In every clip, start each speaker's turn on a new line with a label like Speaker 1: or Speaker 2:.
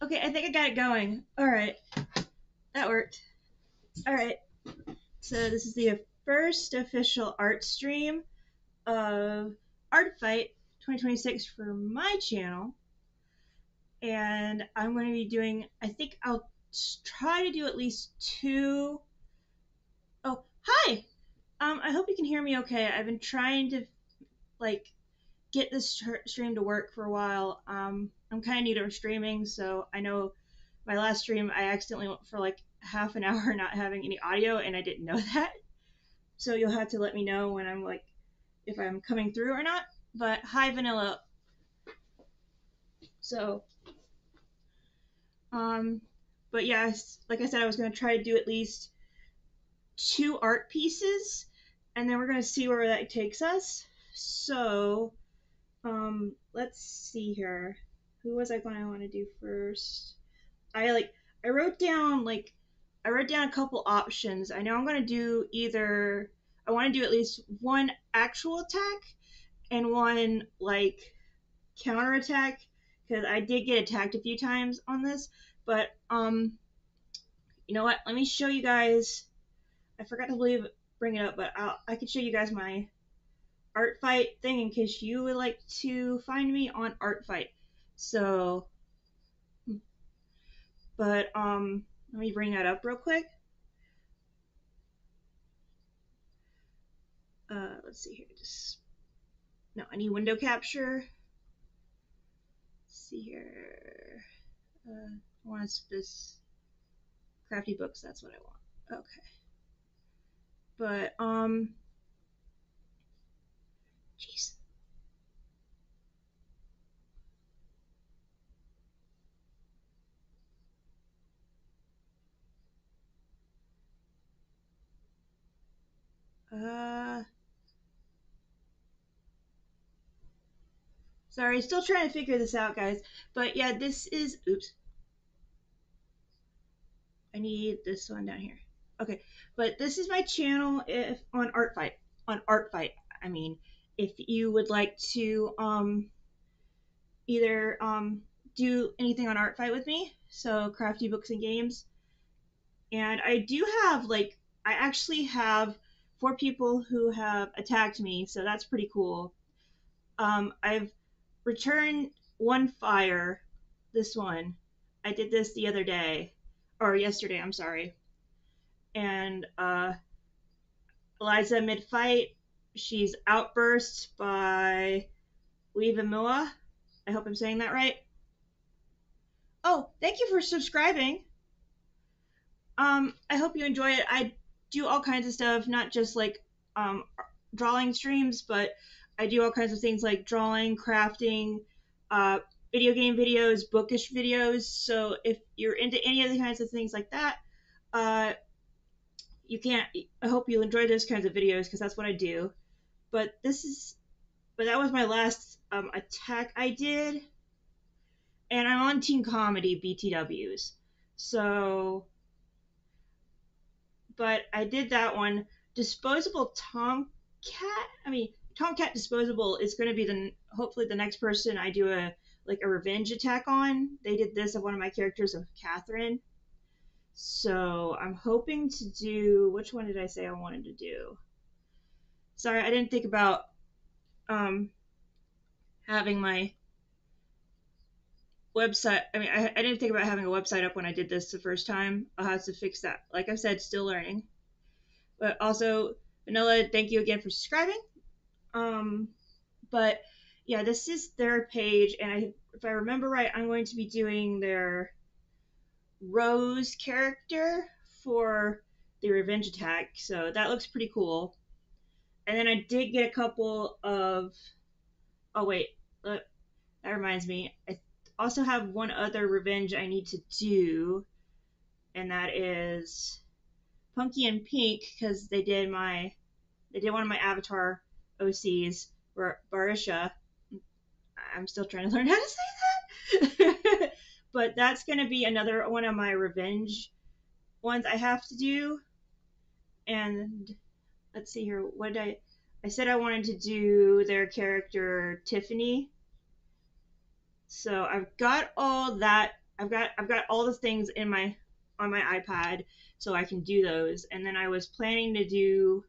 Speaker 1: Okay, I think I got it going. All right, that worked. All right, so this is the first official art stream of Art Fight 2026 for my channel, and I'm going to be doing. I think I'll try to do at least two. Oh, hi. I hope you can hear me okay. I've been trying to like get this stream to work for a while. I'm kind of new to streaming, so I know my last stream I accidentally went for like half an hour not having any audio, and I didn't know that. So you'll have to let me know when I'm like if I'm coming through or not. But hi, Vanilla. So, um, but yeah, like I said, I was gonna try to do at least two art pieces, and then we're gonna see where that takes us. So, let's see here. Who was I going to want to do first? I like I wrote down like I wrote down a couple options. I know I'm gonna do either I want to do at least one actual attack and one like counter attack because I did get attacked a few times on this. But you know what? Let me show you guys. I forgot to bring it up, but I can show you guys my art fight thing in case you would like to find me on art fight. So, but let me bring that up real quick. Let's see here. Just no, I need window capture. Let's see here. I want this crafty books. That's what I want. Okay, but jeez. Uh, sorry, still trying to figure this out, guys. But yeah, this is. Oops. I need this one down here. Okay, but this is my channel if on Art Fight. On Art Fight, I mean, if you would like to either do anything on Art Fight with me, so crafty books and games, and I do have like I actually have four people who have attacked me, so that's pretty cool. I've returned one fire. This one, I did this the other day, or yesterday. I'm sorry, and Eliza mid fight. She's outburst by Weeva Mua. I hope I'm saying that right. Oh, thank you for subscribing. I hope you enjoy it. I do all kinds of stuff, not just like um, drawing streams, but I do all kinds of things like drawing, crafting, uh, video game videos, bookish videos. So if you're into any of the kinds of things like that, uh, you can't. I hope you enjoy those kinds of videos because that's what I do. But that was my last attack I did, and I'm on Team Comedy BTWs. So but I did that one. Disposable Tomcat. I mean, Tomcat Disposable is going to be hopefully the next person I do a revenge attack on. They did this of one of my characters of Catherine. So I'm hoping to do which one did I say I wanted to do? Sorry, I didn't think about um having my website. I mean, I didn't think about having a website up when I did this the first time. I'll have to fix that. Like I said, still learning. But also, Vanilla, thank you again for subscribing. Um, but yeah, this is their page, and if I remember right, I'm going to be doing their Rose character for the revenge attack, so that looks pretty cool. And then I did get a couple of. Oh wait, that reminds me. I also have one other revenge I need to do, and that is Punky and Pink because they did one of my Avatar OCs, Barisha. I'm still trying to learn how to say that. But that's going to be another one of my revenge ones I have to do. And let's see here. What did I said I wanted to do their character Tiffany. So I've got all that. I've got all the things in my on my iPad, so I can do those. And then I was planning to do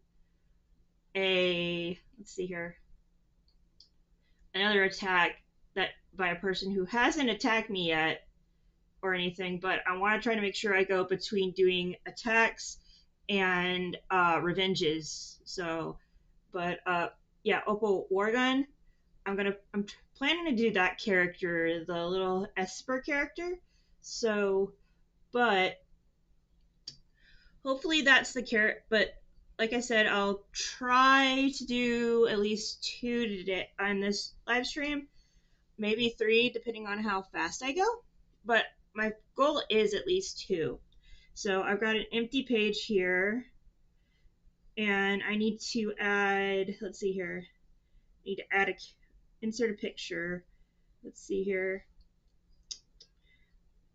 Speaker 1: a, let's see here, another attack that by a person who hasn't attacked me yet or anything, but I want to try to make sure I go between doing attacks and revenges. So, but yeah, Opal Wargun. I'm planning to do that character, the little Esper character. So, but hopefully that's the carrot. But like I said, I'll try to do at least two today on this live stream, maybe three, depending on how fast I go. But my goal is at least two. So I've got an empty page here, and I need to add. Let's see here. I need to add a insert a picture. Let's see here.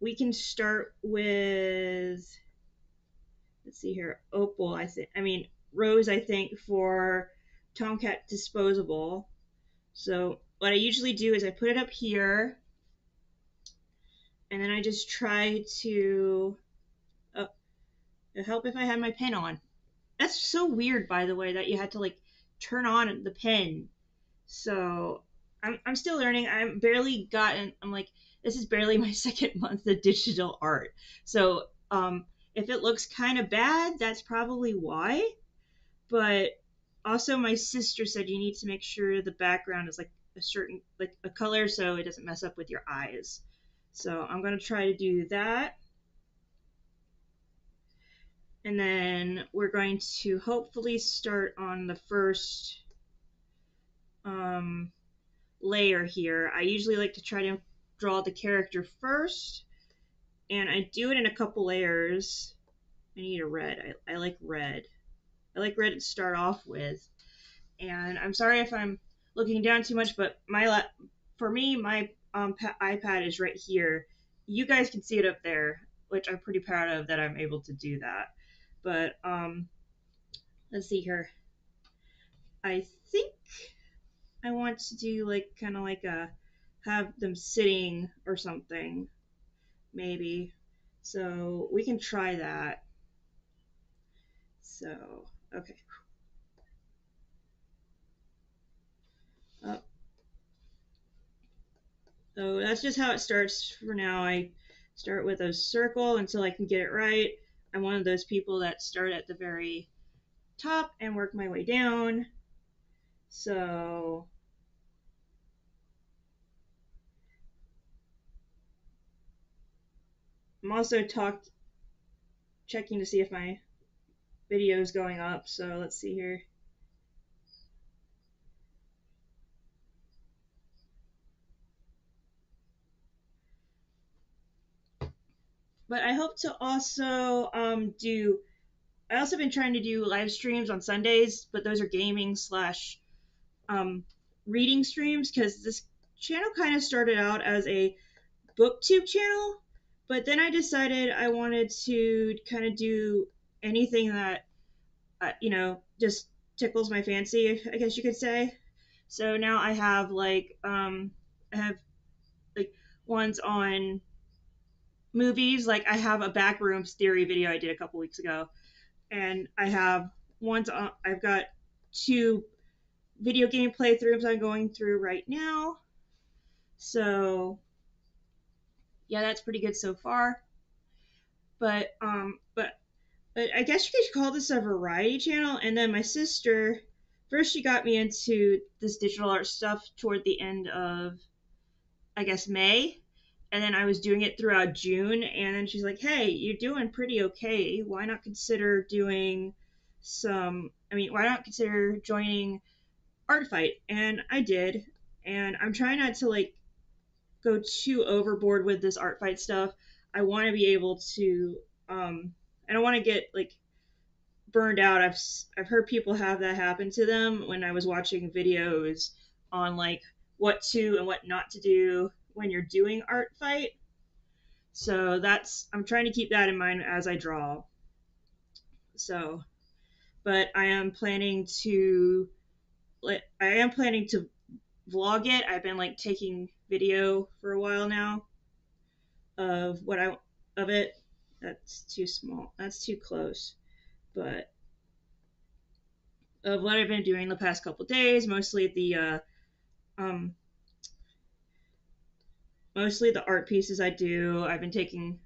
Speaker 1: We can start with. Let's see here. Opal, I mean Rose, I think for Tomcat Disposable. So what I usually do is I put it up here, and then I just try to. Oh, it'll help if I have my pen on. That's so weird, by the way, that you had to like turn on the pen. So I'm still learning. I'm barely gotten. I'm like, this is barely my second month of digital art. So if it looks kind of bad, that's probably why. But also, my sister said you need to make sure the background is like a certain like a color so it doesn't mess up with your eyes. So I'm gonna try to do that. And then we're going to hopefully start on the first um, layer here. I usually like to try to draw the character first, and I do it in a couple layers. I need a red. I like red. I like red to start off with. And I'm sorry if I'm looking down too much, but for me, my iPad is right here. You guys can see it up there, which I'm pretty proud of that I'm able to do that. But let's see here. I think I want to do like kind of like a have them sitting or something, maybe. So we can try that. So, okay. Uh, so that's just how it starts for now. I start with a circle until I can get it right. I'm one of those people that start at the very top and work my way down. So I'm also checking to see if my video is going up. So let's see here. But I hope to also do. I also been trying to do live streams on Sundays, but those are gaming slash um, reading streams because this channel kind of started out as a booktube channel, but then I decided I wanted to kind of do anything that just tickles my fancy, I guess you could say. So now I have like ones on movies. Like I have a Backrooms Theory video I did a couple weeks ago, and I have ones on. I've got two video game playthroughs I'm going through right now. So yeah, that's pretty good so far. But I guess you could call this a variety channel. And then my sister, first she got me into this digital art stuff toward the end of, I guess, May. And then I was doing it throughout June. And then she's like, hey, you're doing pretty okay. Why not consider doing why not consider joining Art Fight? And I did. And I'm trying not to like go too overboard with this Art Fight stuff. I want to be able to, I don't want to get like burned out. I've heard people have that happen to them when I was watching videos on like what to and what not to do when you're doing Art Fight. So that's I'm trying to keep that in mind as I draw. So, but I am planning to vlog it. I've been like taking video for a while now of what I of it. That's too small. That's too close. But of what I've been doing the past couple days, um, mostly the art pieces I do. I've been taking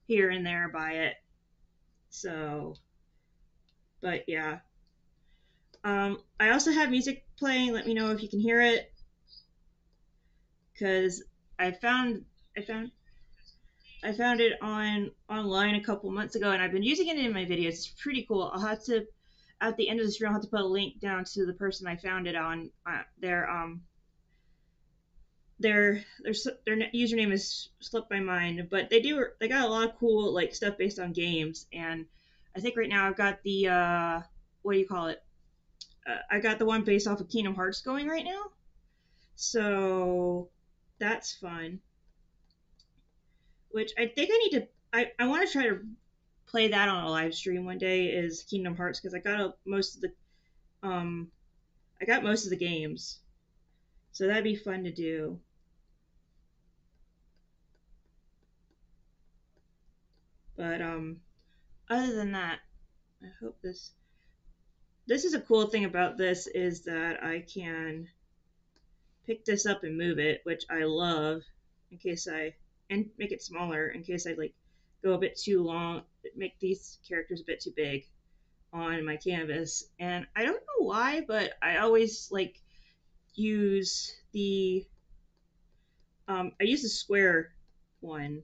Speaker 1: here and there by it. So, but yeah. I also have music playing. Let me know if you can hear it, because I found I found I found it online a couple months ago, and I've been using it in my videos. It's pretty cool. I'll have to at the end of this video, I'll have to put a link down to the person I found it on. Their username is slipped my mind, but they got a lot of cool like stuff based on games, and I think right now I've got the what do you call it? I got the one based off of Kingdom Hearts going right now, so that's fun. Which I think I need to. I want to try to play that on a live stream one day. Is Kingdom Hearts, because I got most of the games, so that'd be fun to do. But other than that, I hope this is a cool thing about this is that I can pick this up and move it, which I love, in case I and make it smaller in case I like go a bit too long, make these characters a bit too big on my canvas. And I don't know why, but I always like use I use the square one.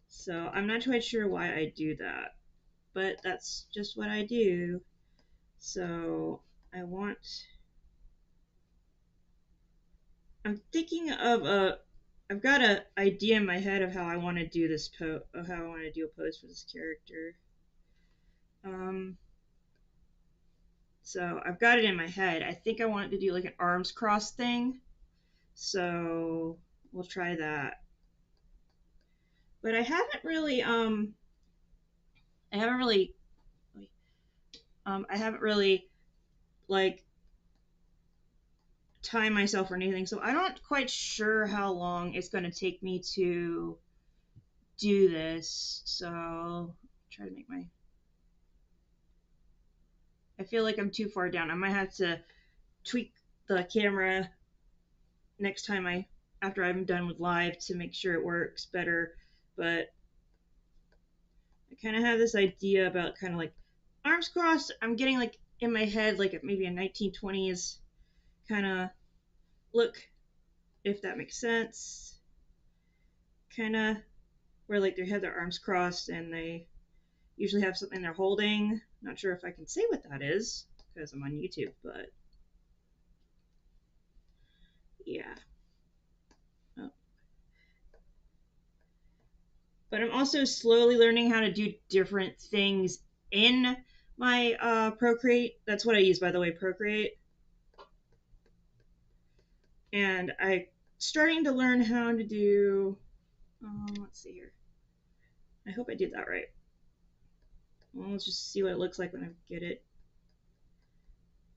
Speaker 1: So I'm not quite sure why I do that, but that's just what I do. So I want I'm thinking of a. I've got an idea in my head of how I want to do of how I want to do a pose for this character. Um, so I've got it in my head. I think I want to do like an arms cross thing. So we'll try that. But I haven't really, I haven't really like time myself or anything. So I'm not quite sure how long it's going to take me to do this. So I'll try to make my. I feel like I'm too far down. I might have to tweak the camera next time after I'm done with live to make sure it works better. But I kind of have this idea about kind of like arms crossed. I'm getting like in my head like maybe a 1920s kind of look, if that makes sense. Kind of where like they have their arms crossed and they usually have something they're holding. Not sure if I can say what that is because I'm on YouTube, but yeah. Oh. But I'm also slowly learning how to do different things in my Procreate. That's what I use, by the way, Procreate. And I'm starting to learn how to do. Let's see here. I hope I did that right. Well, let's just see what it looks like when I get it.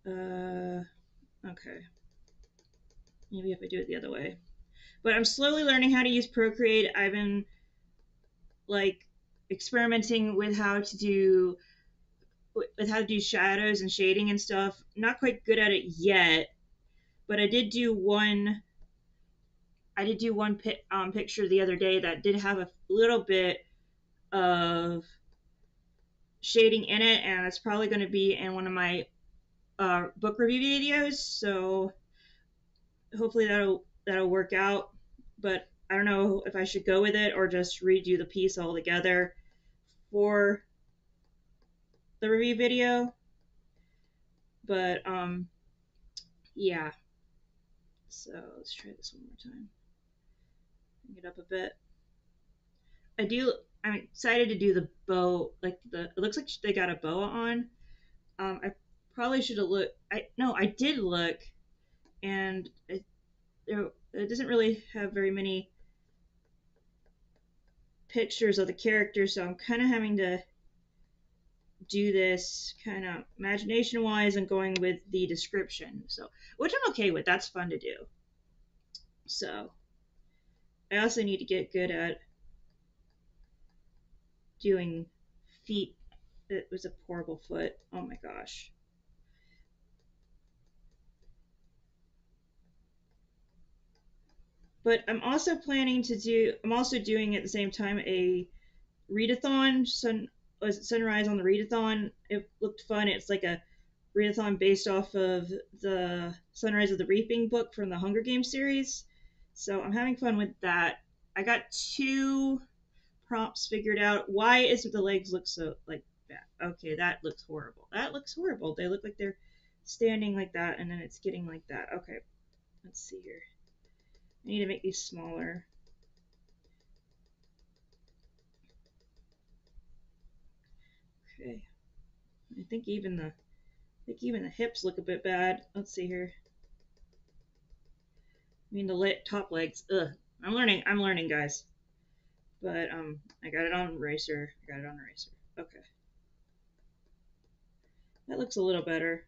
Speaker 1: Okay. Maybe if I do it the other way. But I'm slowly learning how to use Procreate. I've been like experimenting with how to do shadows and shading and stuff. Not quite good at it yet, but I did do one. Picture the other day that did have a little bit of shading in it, and it's probably going to be in one of my book review videos. So hopefully that'll work out. But I don't know if I should go with it or just redo the piece altogether for the review video. But yeah. So let's try this one more time. Bring it up a bit. I'm excited to do the bow. It looks like they got a boa on. I probably should have looked. I did look, and it doesn't really have very many pictures of the characters, so I'm kind of having to do this kind of imagination wise and going with the description. So, which I'm okay with. That's fun to do. So I also need to get good at doing feet. It was a horrible foot. Oh my gosh. But I'm also doing at the same time a readathon. Sunrise on the readathon. It looked fun. It's like a readathon based off of the Sunrise of the Reaping book from the Hunger Games series. So I'm having fun with that. I got two prompts figured out. Why is it the legs look so like that? Okay, that looks horrible. That looks horrible. They look like they're standing like that and then it's getting like that. Okay, let's see here. I need to make these smaller. Okay. I think even the hips look a bit bad. Let's see here. I mean the top legs. Ugh. I'm learning, guys. But I got it on eraser. I got it on eraser. Okay. That looks a little better.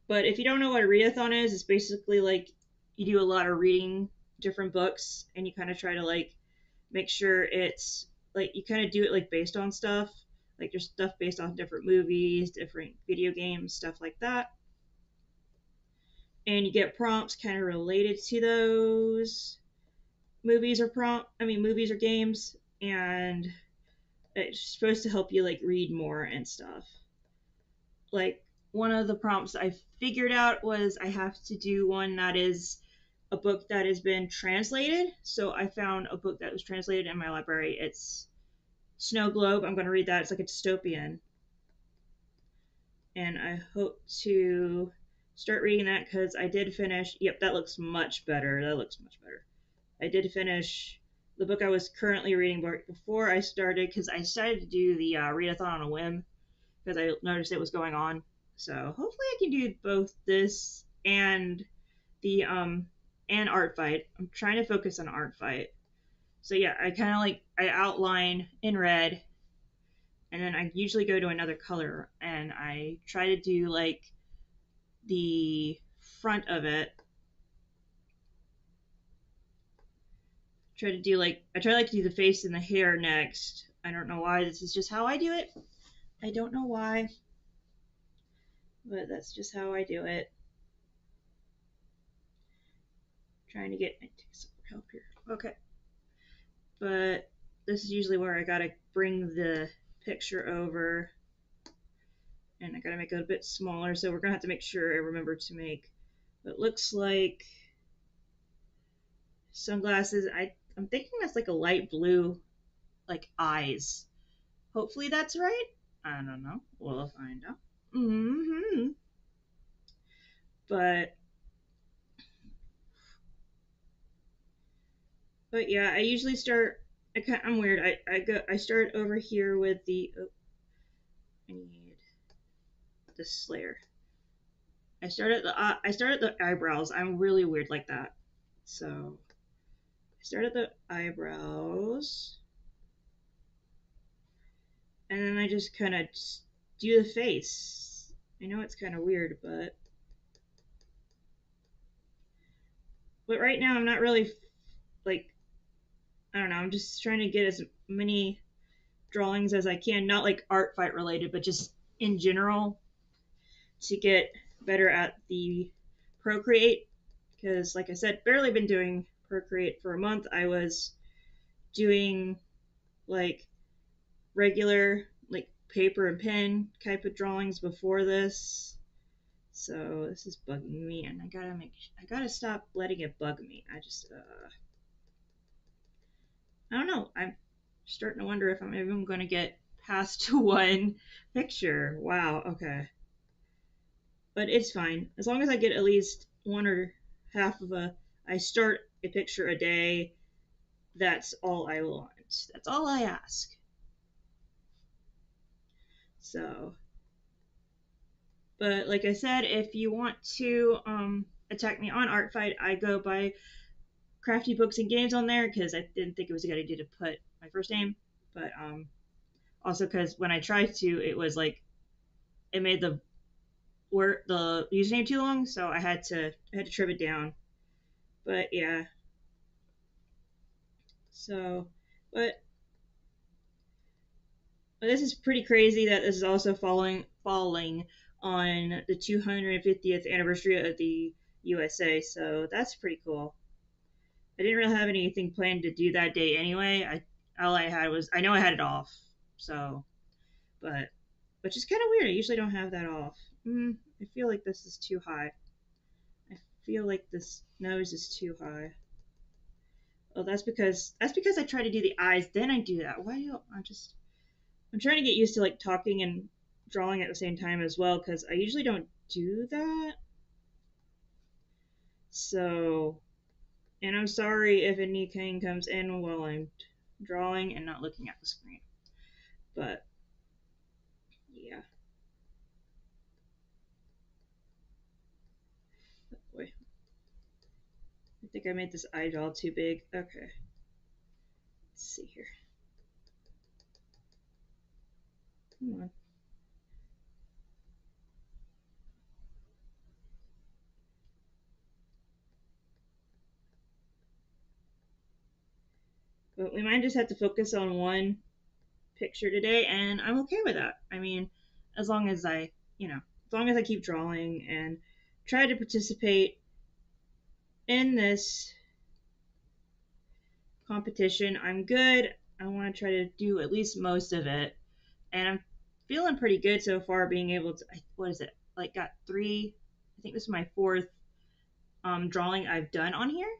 Speaker 1: But if you don't know what a readathon is, it's basically like you do a lot of reading different books and you kind of try to like make sure it's like you kind of do it like based on stuff. Like there's stuff based on different movies, different video games, stuff like that. And you get prompts kind of related to those movies or games, and it's supposed to help you like read more and stuff. Like one of the prompts I figured out was I have to do one that is a book that has been translated. So I found a book that was translated in my library. It's Snow Globe. I'm going to read that. It's like a dystopian. And I hope to start reading that because I did finish. Yep, that looks much better. That looks much better. I did finish the book I was currently reading before I started because I decided to do the readathon on a whim because I noticed it was going on. So hopefully I can do both this and the and art fight. I'm trying to focus on art fight. So yeah, I kind of like I outline in red and then I usually go to another color and I try to do like the front of it. I try like to do the face and the hair next. I don't know why. This is just how I do it. I don't know why, but that's just how I do it. Trying to get some help here. Okay. But this is usually where I gotta bring the picture over and I gotta make it a bit smaller, so we're gonna have to make sure I remember to make what looks like sunglasses. I'm thinking that's like a light blue, like eyes. Hopefully that's right. I don't know. We'll find out. Mm-hmm. But yeah, I usually start. I'm weird. I start over here with the. Oh, I need the Slayer. I start at the eyebrows. I'm really weird like that. So I start at the eyebrows, and then I just kind of do the face. I know it's kind of weird, but right now I'm not really like I don't know. I'm just trying to get as many drawings as I can, not like art fight related, but just in general to get better at the Procreate. Because, like I said, barely been doing Procreate for a month. I was doing like regular, like paper and pen type of drawings before this. So this is bugging me, and I gotta stop letting it bug me. I don't know. I'm starting to wonder if I'm even going to get past one picture. Wow. Okay. But it's fine as long as I get at least one or half of a. I start a picture a day. That's all I want. That's all I ask. So, but like I said, if you want to attack me on Artfight, I go by Crafty Books and Games on there because I didn't think it was a good idea to put my first name, but also because when I tried to, it was like it made the username too long, so I had to trim it down. But yeah, so, but, but this is pretty crazy that this is also falling on the 250th anniversary of the USA. So that's pretty cool. I didn't really have anything planned to do that day anyway. All I had was I know I had it off, so but which is kind of weird. I usually don't have that off. I feel like this is too high. I feel like this nose is too high. Oh, that's because I try to do the eyes, then I do that. Why do I just? I'm trying to get used to like talking and drawing at the same time as well because I usually don't do that. So, and I'm sorry if any cane comes in while I'm drawing and not looking at the screen. But yeah. Boy, I think I made this eyeball too big. Okay, let's see here. Come on. But we might just have to focus on one picture today, and I'm okay with that. I mean, as long as as long as I keep drawing and try to participate in this competition, I'm good. I want to try to do at least most of it, and I'm feeling pretty good so far. Being able to, what is it? Like, got three. I think this is my fourth drawing I've done on here,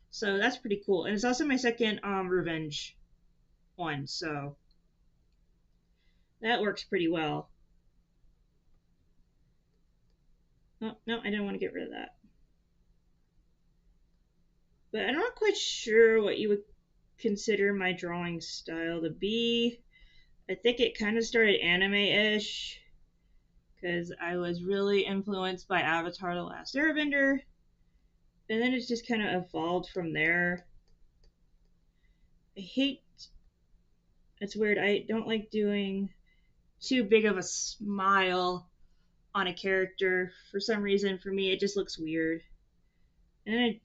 Speaker 1: so that's pretty cool. And it's also my second revenge one, so that works pretty well. Oh, no, I didn't want to get rid of that. But I'm not quite sure what you would consider my drawing style to be. I think it kind of started anime ish because I was really influenced by Avatar The Last Airbender, and then it's just kind of evolved from there. I hate it's weird. I don't like doing too big of a smile on a character. For some reason, for me, it just looks weird. And then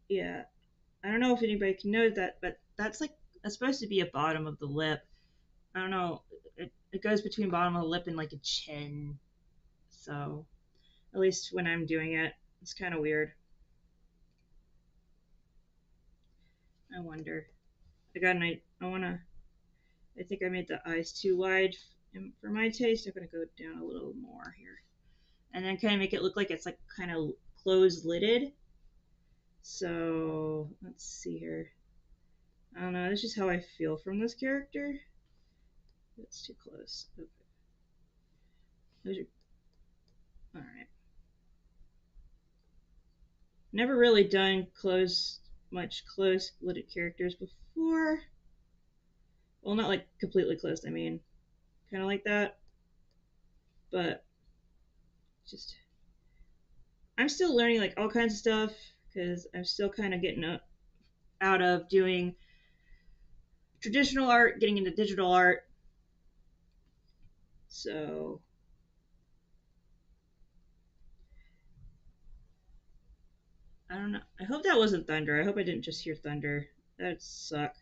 Speaker 1: yeah, I don't know if anybody can know that, but that's supposed to be a bottom of the lip. I don't know. It goes between bottom of the lip and like a chin. So at least when I'm doing it, it's kind of weird. I wonder. I got an I wanna. I think I made the eyes too wide for my taste. I'm gonna go down a little more here, and then kind of make it look like it's like kind of closed lidded. So let's see here. I don't know. That's just how I feel from this character. It's too close. Okay. Those are all right. Never really done close lidded characters before. Well, not like completely closed. I mean, kind of like that. But just I'm still learning like all kinds of stuff because I'm still kind of getting out of doing traditional art, getting into digital art. So I don't know. I hope that wasn't thunder. I hope I didn't just hear thunder. That'd suck.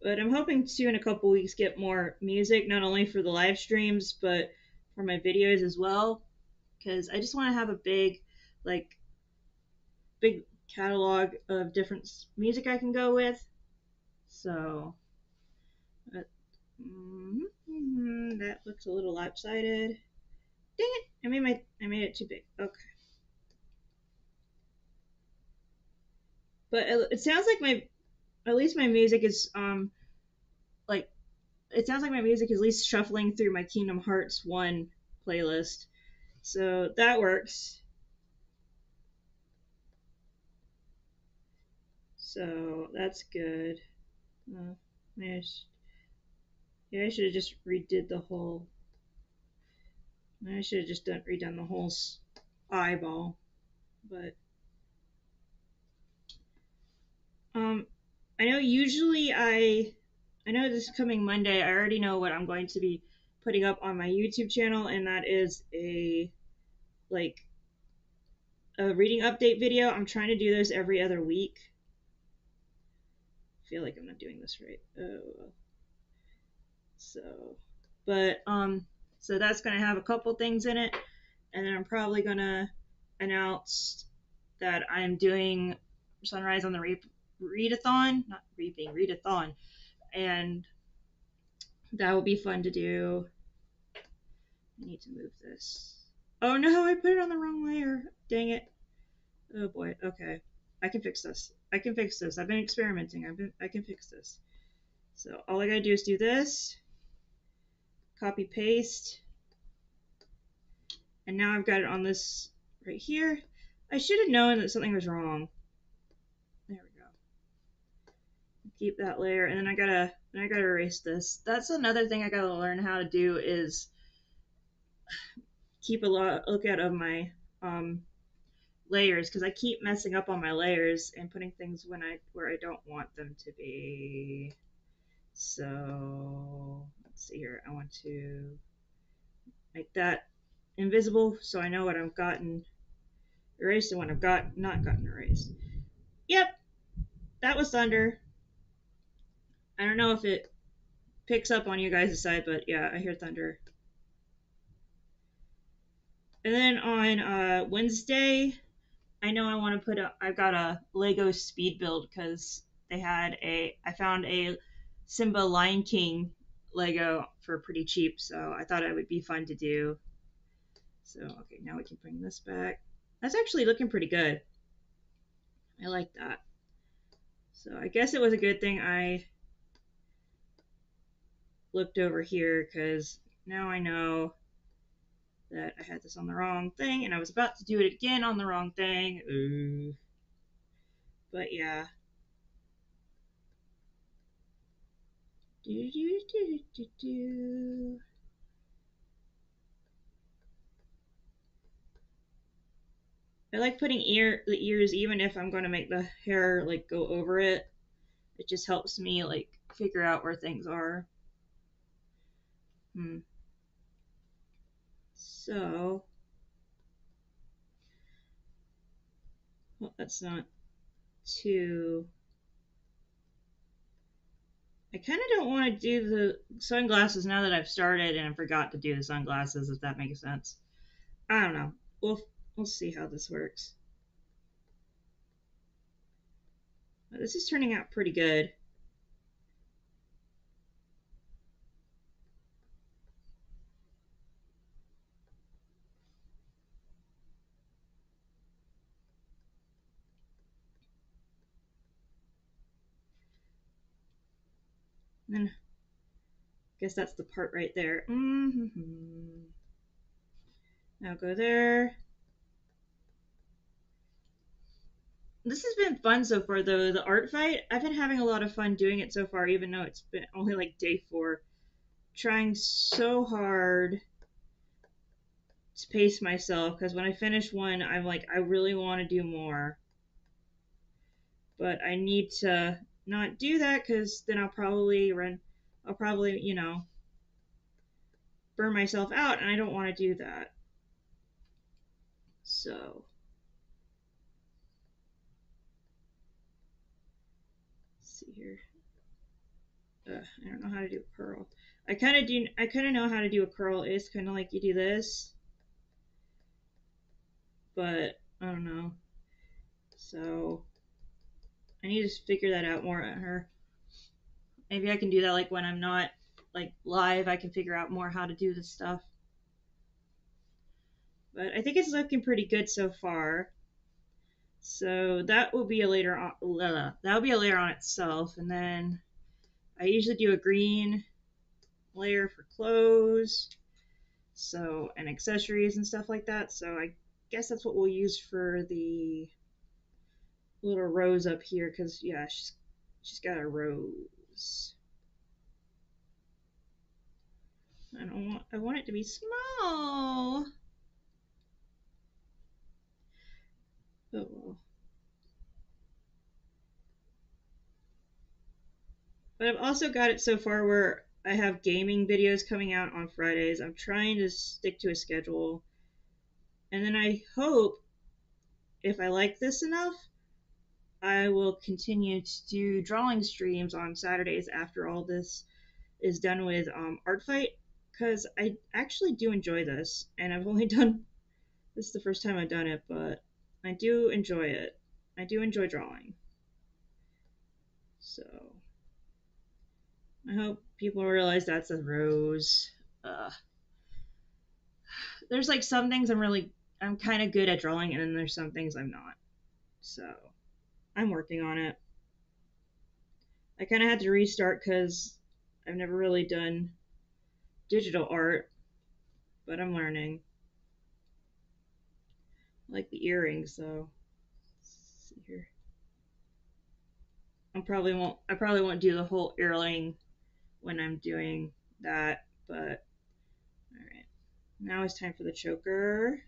Speaker 1: But I'm hoping to in a couple weeks get more music, not only for the live streams, but for my videos as well. Because I just want to have a like, big catalog of different music I can go with. So, uh, that looks a little lopsided. Dang it! I made it too big. Okay, but it sounds like my at least my music is like it sounds like my music is at least shuffling through my Kingdom Hearts 1 playlist. So that works. So that's good. Uh, I yeah, I should have just redid the whole. I should have just redone the whole eyeball. But um, I know usually I know this coming Monday. I already know what I'm going to be putting up on my YouTube channel, and that is a reading update video. I'm trying to do this every other week. I feel like I'm not doing this right. Oh, so that's gonna have a couple things in it, and then I'm probably gonna announce that I'm doing Sunrise on the readathon, not reaping, readathon, and that will be fun to do. I need to move this. Oh no, I put it on the wrong layer. Dang it. Oh boy. Okay. I can fix this. I can fix this. I've been experimenting. I can fix this. So all I gotta do is do this. Copy paste. And now I've got it on this right here. I should have known that something was wrong. There we go. Keep that layer, and then I gotta erase this. That's another thing I gotta learn how to do is keep a lookout of my layers, because I keep messing up on my layers and putting things where I don't want them to be. So let's see here. I want to make that invisible so I know what I've gotten erased and what I've not gotten erased. Yep, that was thunder. I don't know if it picks up on you guys' side, but yeah, I hear thunder. And then on Wednesday, I know I want to I've got a Lego speed build because I found a Simba Lion King Lego for pretty cheap, so I thought it would be fun to do. So, okay, now we can bring this back. That's actually looking pretty good. I like that. So I guess it was a good thing I looked over here, because now I know that I had this on the wrong thing, and I was about to do it again on the wrong thing. Ooh. But yeah. Do, do, do, do, do. I like putting the ears even if I'm going to make the hair like go over it. It just helps me like figure out where things are. So, well, that's not too. I kind of don't want to do the sunglasses now that I've started and I forgot to do the sunglasses, if that makes sense. I don't know. We'll see how this works. This is turning out pretty good. And then, I guess that's the part right there. Now go there. This has been fun so far, though. The art fight, I've been having a lot of fun doing it so far, even though it's been only like day 4. Trying so hard to pace myself, because when I finish one, I'm like, I really want to do more. But I need to not do that, because then I'll probably, burn myself out, and I don't want to do that. So. Let's see here. I don't know how to do a curl. I kind of know how to do a curl. It's kind of like you do this, but I don't know. So I need to figure that out more at her. Maybe I can do that like when I'm not like live. I can figure out more how to do this stuff. But I think it's looking pretty good so far. So that will be a later on. That will be a layer on itself, and then I usually do a green layer for clothes, so, and accessories and stuff like that. So I guess that's what we'll use for the little rose up here, because yeah, she's got a rose. I want it to be small. Oh well. But I've also got it so far where I have gaming videos coming out on Fridays. I'm trying to stick to a schedule. And then I hope if I like this enough, I will continue to do drawing streams on Saturdays after all this is done with Art Fight, because I actually do enjoy this, and I've only done this is the first time I've done it, but I do enjoy it. I do enjoy drawing. So I hope people realize that's a rose. Uh, there's like some things I'm kind of good at drawing, and then there's some things I'm not. So I'm working on it. I kind of had to restart because I've never really done digital art, but I'm learning. I like the earrings though. Let's see here. I probably won't do the whole earring when I'm doing that, but all right. Now it's time for the choker.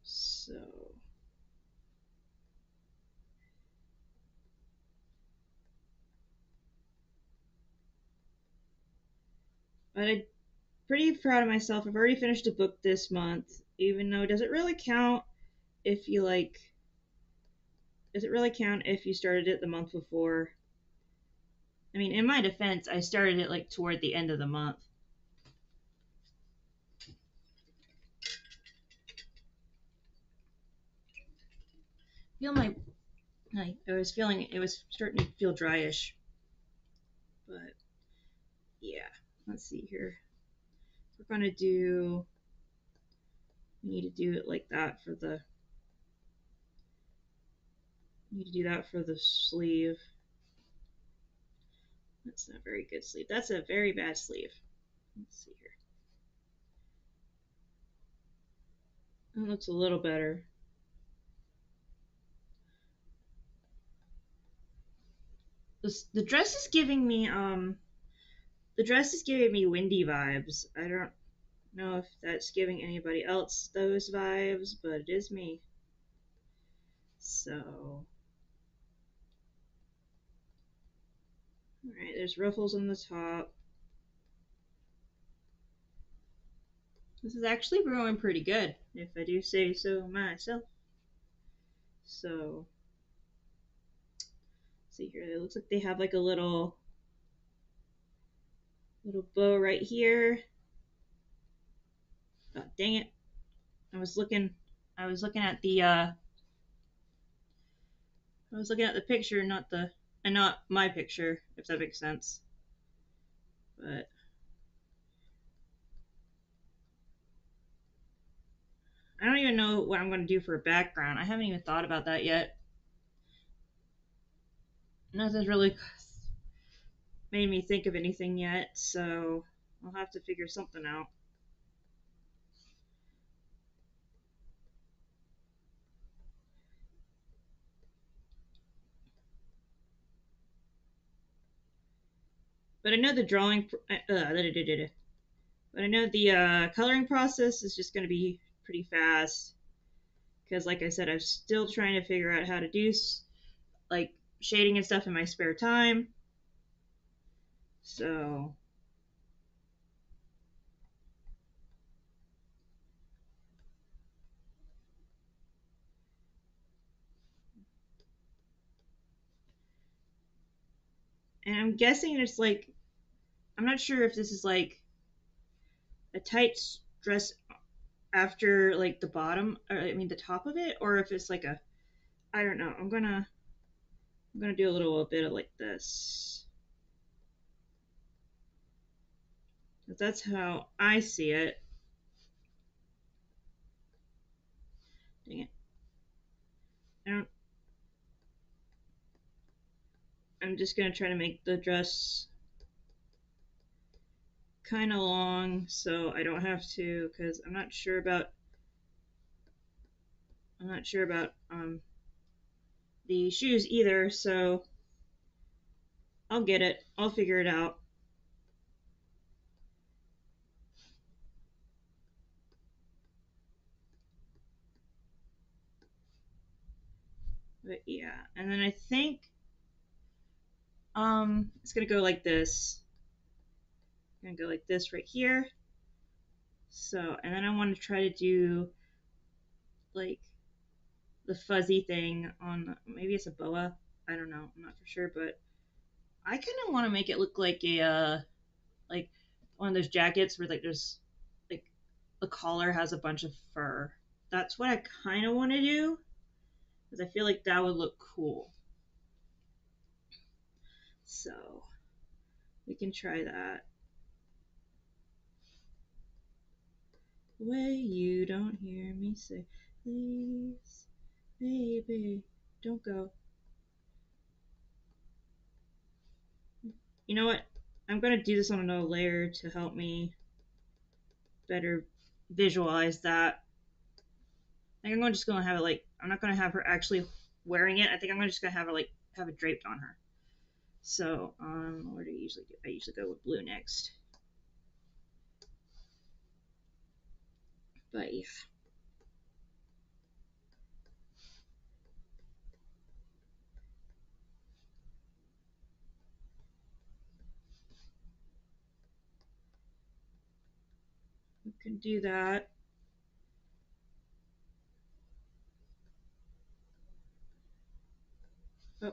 Speaker 1: So but I'm pretty proud of myself. I've already finished a book this month, even though it doesn't really count if you like does it really count if you started it the month before? I mean, in my defense, I started it like toward the end of the month. Feel my I was feeling it was starting to feel dryish, but yeah. Let's see here. We're gonna do. We need to do it like that for the. We need to do that for the sleeve. That's not a very good sleeve. That's a very bad sleeve. Let's see here. That looks a little better. The dress is giving me windy vibes. I don't know if that's giving anybody else those vibes, but it is me. So, alright, there's ruffles on the top. This is actually growing pretty good, if I do say so myself. So, see here, it looks like they have like a little bow right here. Oh, dang it. I was looking at the I was looking at the picture, not my picture, if that makes sense. But I don't even know what I'm going to do for a background. I haven't even thought about that yet. Nothing's really made me think of anything yet, so I'll have to figure something out. But I know the but I know the coloring process is just going to be pretty fast because, like I said, I'm still trying to figure out how to do like shading and stuff in my spare time. So and I'm guessing it's like I'm not sure if this is like a tight dress after like the bottom or I mean the top of it or if it's like a I don't know. I'm gonna do a little bit of like this. That's how I see it. Dang it. I don't I'm just gonna try to make the dress kind of long so I don't have to because I'm not sure about the shoes either, so I'll get it. I'll figure it out. But yeah, and then I think It's gonna go like this. Gonna go like this right here. So, and then I want to try to do like the fuzzy thing on, maybe it's a boa. I don't know. I'm not for sure, but I kind of want to make it look like a like one of those jackets where like there's like the collar has a bunch of fur. That's what I kind of want to do because I feel like that would look cool. So we can try that. Way you don't hear me say, please, baby, don't go. You know what? I'm going to do this on another layer to help me better visualize that. I think I'm just going to have it like, I'm not going to have her actually wearing it. I think I'm just going to have her like, have it draped on her. So, what do I usually do? I usually go with blue next. But yeah. We can do that. Oh.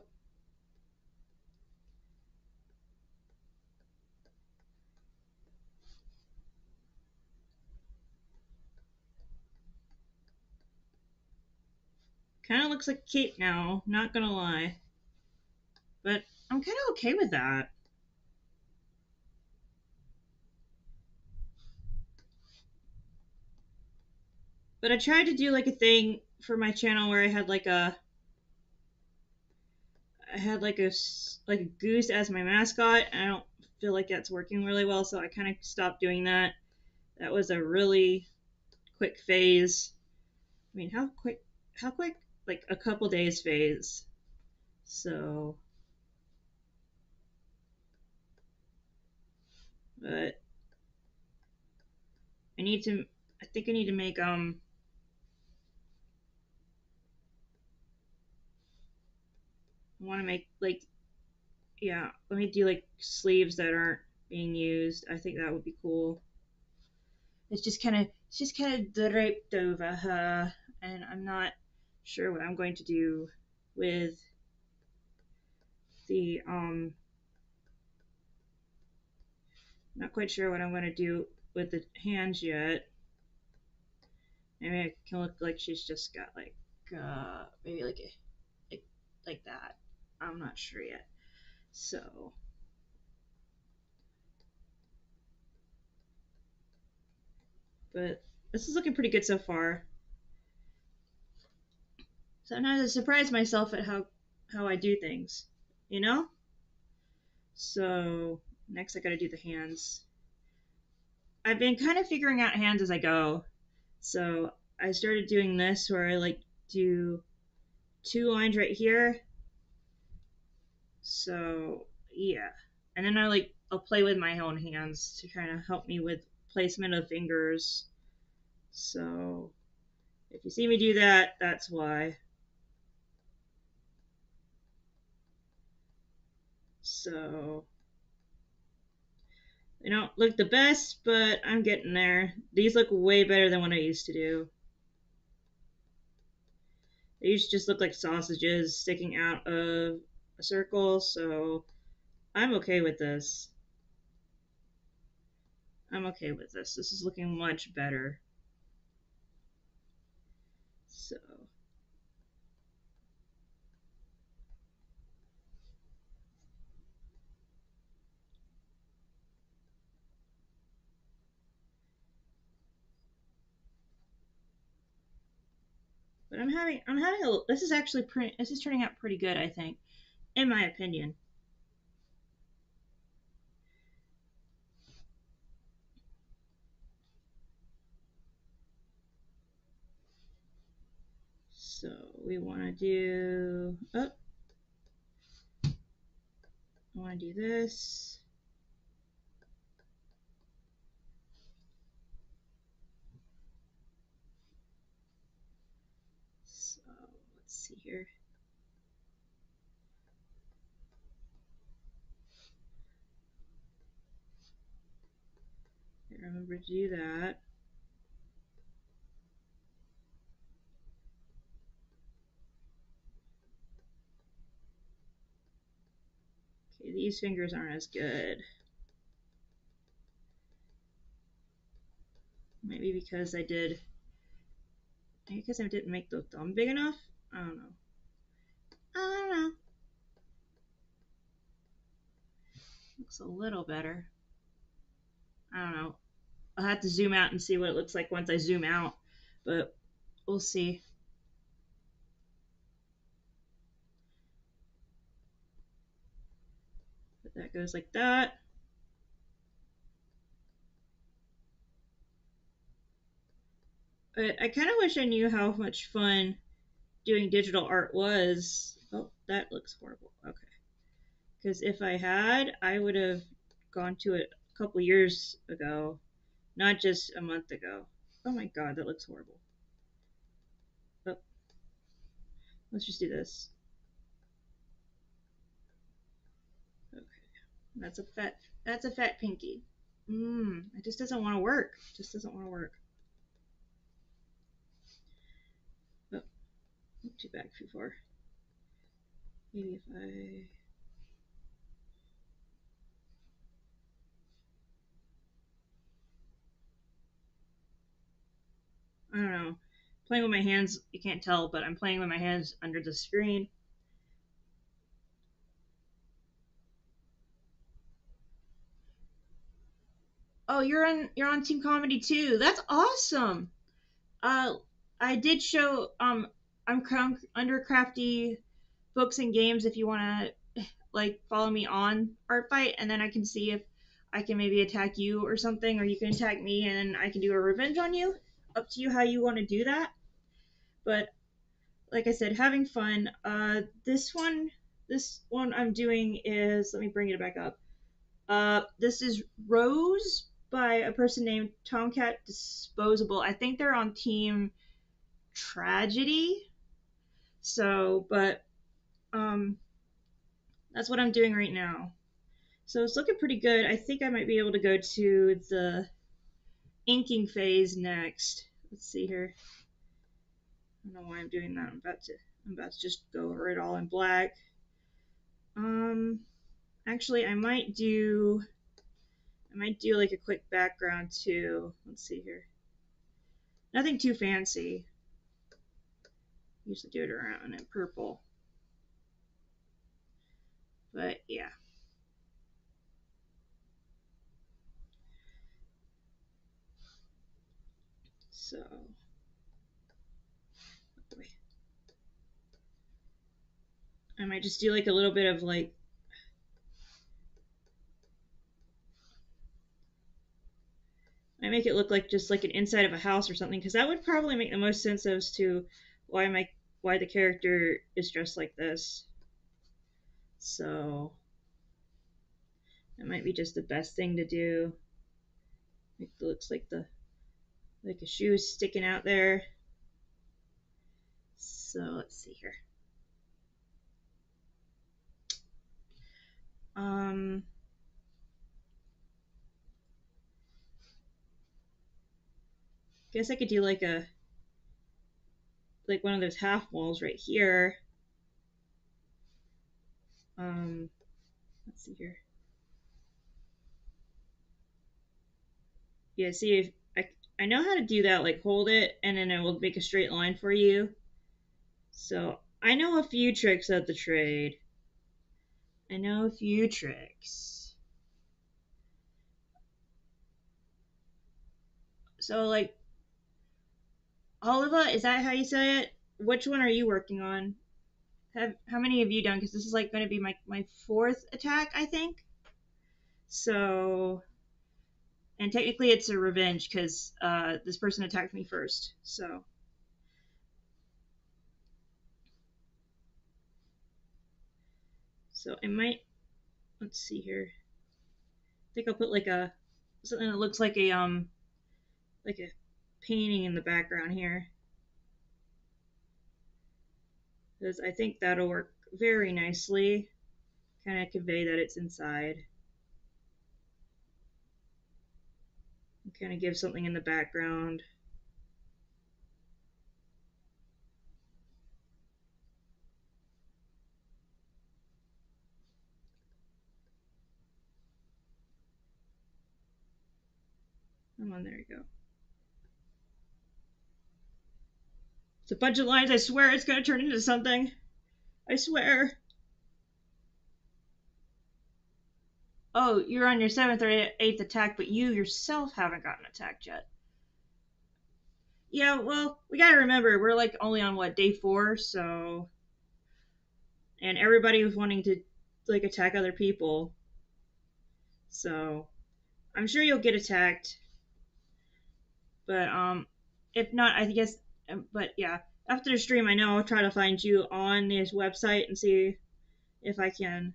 Speaker 1: Kind of looks like a cape now, not gonna lie. But I'm kind of okay with that. But I tried to do like a thing for my channel where I had like a goose as my mascot, and I don't feel like that's working really well, so I kind of stopped doing that. That was a really quick phase. I mean, how quick? How quick? Like a couple days phase. So, but I need to. I think I need to make I want to make like, yeah. Let me do like sleeves that aren't being used. I think that would be cool. It's just kind of draped over her, and I'm not sure what I'm going to do with the not quite sure what I'm going to do with the hands yet. Maybe I can look like she's just got like maybe like a like that. I'm not sure yet. So, but this is looking pretty good so far. Sometimes I surprise myself at how I do things, you know. So next I got to do the hands. I've been kind of figuring out hands as I go. So I started doing this where I like do two lines right here. So yeah, and then I'll play with my own hands to kind of help me with placement of fingers. So if you see me do that, that's why. So they don't look the best, but I'm getting there. These look way better than what I used to do. They used to just look like sausages sticking out of a circle, so I'm okay with this. I'm okay with this. This is looking much better. So, but I'm having a, this is actually pretty, this is turning out pretty good, I think, in my opinion. So we want to do, oh, I want to do this. So let's see here. remember to do that. Okay, these fingers aren't as good. Maybe because I didn't make the thumb big enough? I don't know. I don't know. Looks a little better. I don't know. I'll have to zoom out and see what it looks like once I zoom out, but we'll see. But that goes like that. But I kind of wish I knew how much fun doing digital art was. Oh, that looks horrible. Okay. Because if I had, I would have gone to it a couple years ago, not just a month ago. Oh my god, that looks horrible. Oh, let's just do this. Okay. That's a fat pinky. It just doesn't want to work. It just doesn't want to work. Oh, not too back too far. Maybe if I don't know. Playing with my hands, you can't tell, but I'm playing with my hands under the screen. Oh, you're on Team Comedy too. That's awesome. Uh, I did show I'm under Crafty Books and Games if you want to like follow me on Art Fight, and then I can see if I can maybe attack you or something, or you can attack me, and I can do a revenge on you. Up to you how you want to do that. But like I said, having fun. This one I'm doing is, let me bring it back up. This is Rose by a person named Tomcat Disposable. I think they're on Team Tragedy. So, but um, that's what I'm doing right now. So it's looking pretty good. I think I might be able to go to the inking phase next. Let's see here. I don't know why I'm doing that. I'm about to just go over it all in black. Actually, I might do like a quick background too. Let's see here. Nothing too fancy. Usually do it around in purple. But yeah. So I might just do like a little bit of like, I make it look like just like an inside of a house or something, because that would probably make the most sense as to why the character is dressed like this. So that might be just the best thing to do. It looks like a shoe sticking out there. So let's see here. Um, guess I could do like one of those half walls right here. Let's see here. Yeah, see if I know how to do that. Like hold it, and then it will make a straight line for you. So I know a few tricks of the trade. I know a few tricks. So like Oliva, is that how you say it? Which one are you working on? How many have you done? Because this is like going to be my fourth attack, I think. So, and technically it's a revenge because this person attacked me first. So I might, let's see here. I think I'll put like something that looks like a painting in the background here, because I think that'll work very nicely. Kind of convey that it's inside. Kind of give something in the background. Come on, there you go. It's a bunch of lines. I swear it's going to turn into something. I swear. Oh, you're on your 7th or 8th attack, but you yourself haven't gotten attacked yet. Yeah, well, we gotta remember, we're like only on what, day 4, so. And everybody was wanting to like attack other people. So, I'm sure you'll get attacked. But, if not, I guess, but yeah. After the stream, I know I'll try to find you on this website and see if I can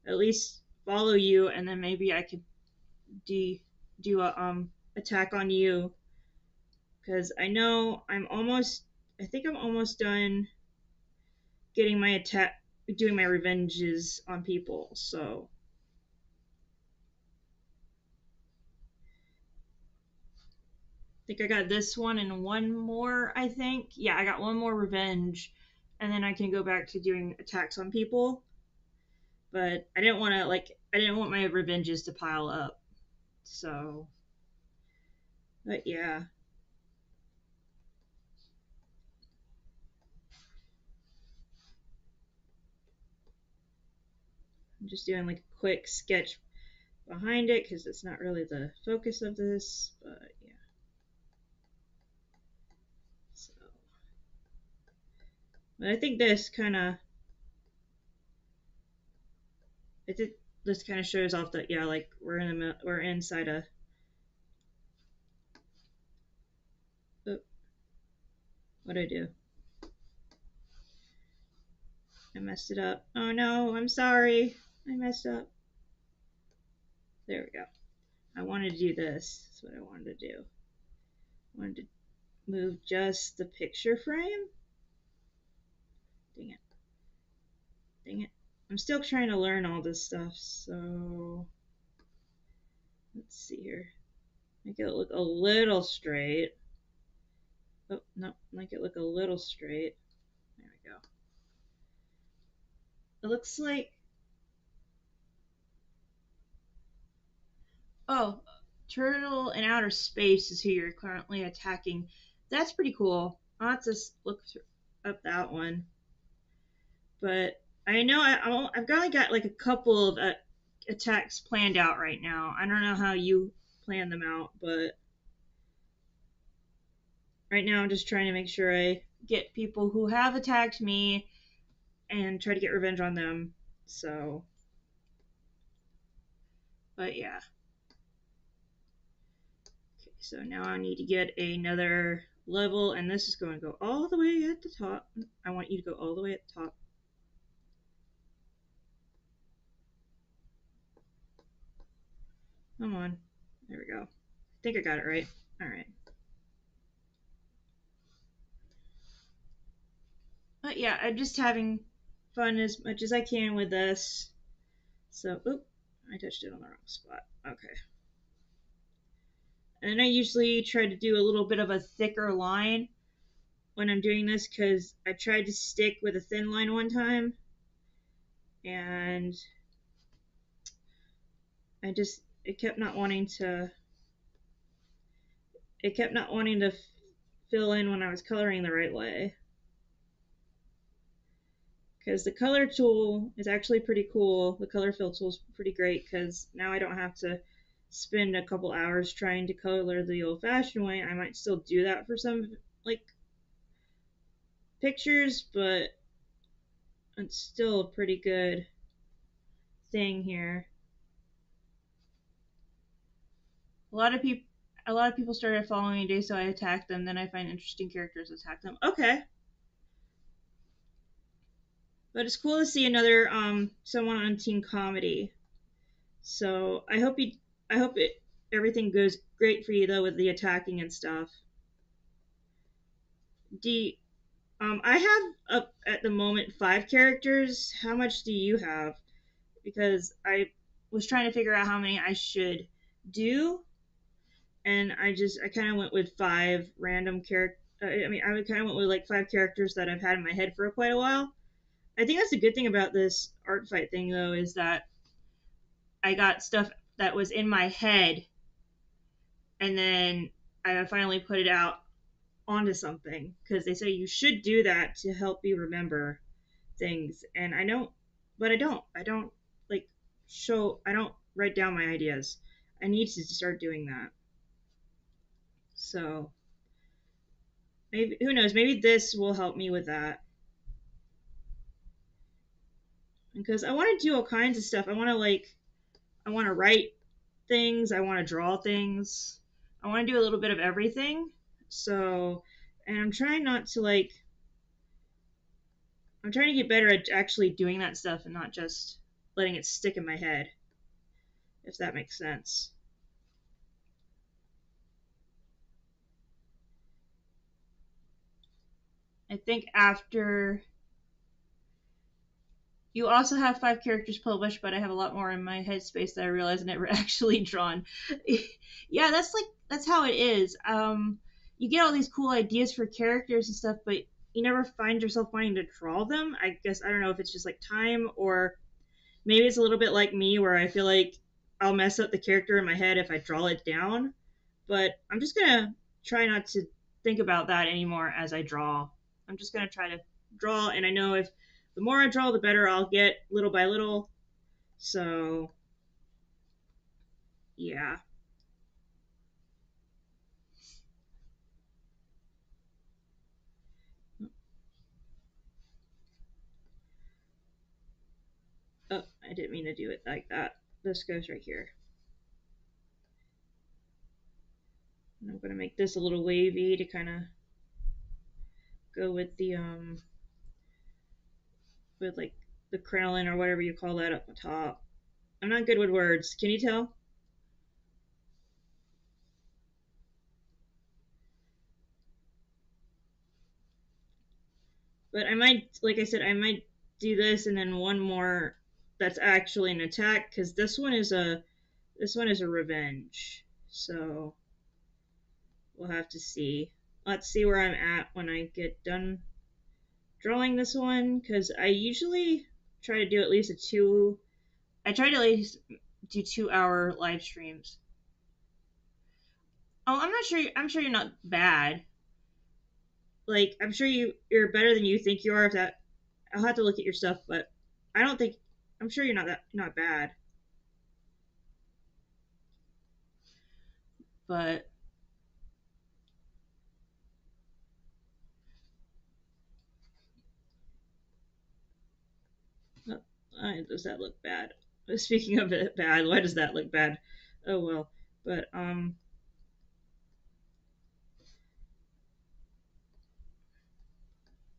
Speaker 1: at least follow you, and then maybe I could do a attack on you, because I think I'm almost done getting my attack, doing my revenges on people. So I think I got this one and one more. I think, yeah, I got one more revenge, and then I can go back to doing attacks on people. But I didn't want to I didn't want my revenges to pile up. So, but yeah. I'm just doing like a quick sketch behind it because it's not really the focus of this, but yeah. So, but I think this kind of shows off that, yeah, like we're inside a. Oh, what did I do? I messed it up. Oh no, I'm sorry. I messed up. There we go. I wanted to do this. That's what I wanted to do. I wanted to move just the picture frame. Dang it. Dang it. I'm still trying to learn all this stuff, so let's see here. Make it look a little straight. Oh, no, make it look a little straight. There we go. It looks like. Oh, Turtle in Outer Space is who you're currently attacking. That's pretty cool. I'll have to look up that one. But I know I've got like a couple of attacks planned out right now. I don't know how you plan them out, but right now I'm just trying to make sure I get people who have attacked me and try to get revenge on them. So, but yeah. Okay, so now I need to get another level, and this is going to go all the way at the top. I want you to go all the way at the top. Come on. There we go. I think I got it right. All right. But yeah, I'm just having fun as much as I can with this. So, oop, I touched it on the wrong spot. Okay. And I usually try to do a little bit of a thicker line when I'm doing this because I tried to stick with a thin line one time and it kept not wanting to fill in when I was coloring the right way. Because the color tool is actually pretty cool. The color fill tool is pretty great because now I don't have to spend a couple hours trying to color the old-fashioned way. I might still do that for some like pictures, but it's still a pretty good thing here. A lot of people started following me today, so I attacked them. Then I find interesting characters, attack them. Okay, but it's cool to see another someone on Team Comedy. So I hope everything goes great for you though with the attacking and stuff. Do I have up at the moment 5 characters. How much do you have? Because I was trying to figure out how many I should do. and I kind of went with five random character. I mean, I kind of went with like five characters that I've had in my head for quite a while. I think that's a good thing about this art fight thing, though, is that I got stuff that was in my head, and then I finally put it out onto something because they say you should do that to help you remember things, and I don't, but I don't. I don't like show. I don't write down my ideas. I need to start doing that. So maybe who knows? Maybe this will help me with that because I want to do all kinds of stuff. I want to write things. I want to draw things. I want to do a little bit of everything. So, and I'm trying to get better at actually doing that stuff and not just letting it stick in my head, if that makes sense. I think after you also have five characters published, but I have a lot more in my headspace that I realize I never actually drawn. Yeah, that's how it is. You get all these cool ideas for characters and stuff, but you never find yourself wanting to draw them. I guess I don't know if it's just like time or maybe it's a little bit like me where I feel like I'll mess up the character in my head if I draw it down. But I'm just gonna try not to think about that anymore as I draw. I'm just gonna try to draw, and I know if the more I draw, the better I'll get little by little. So yeah. Oh, I didn't mean to do it like that. This goes right here. And I'm gonna make this a little wavy to kind of go with the with like the crinoline or whatever you call that up the top. I'm not good with words. Can you tell? But I might, like I said, I might do this and then one more that's actually an attack because this one is a revenge. So we'll have to see. Let's see where I'm at when I get done drawing this one because I usually try to do at least a two. I try to at least do 2 hour live streams. Oh, I'm not sure. I'm sure you're not bad. Like I'm sure you're better than you think you are. If that, I'll have to look at your stuff, but I don't think I'm sure you're not bad. But does that look bad? Speaking of it bad, why does that look bad? Oh well. But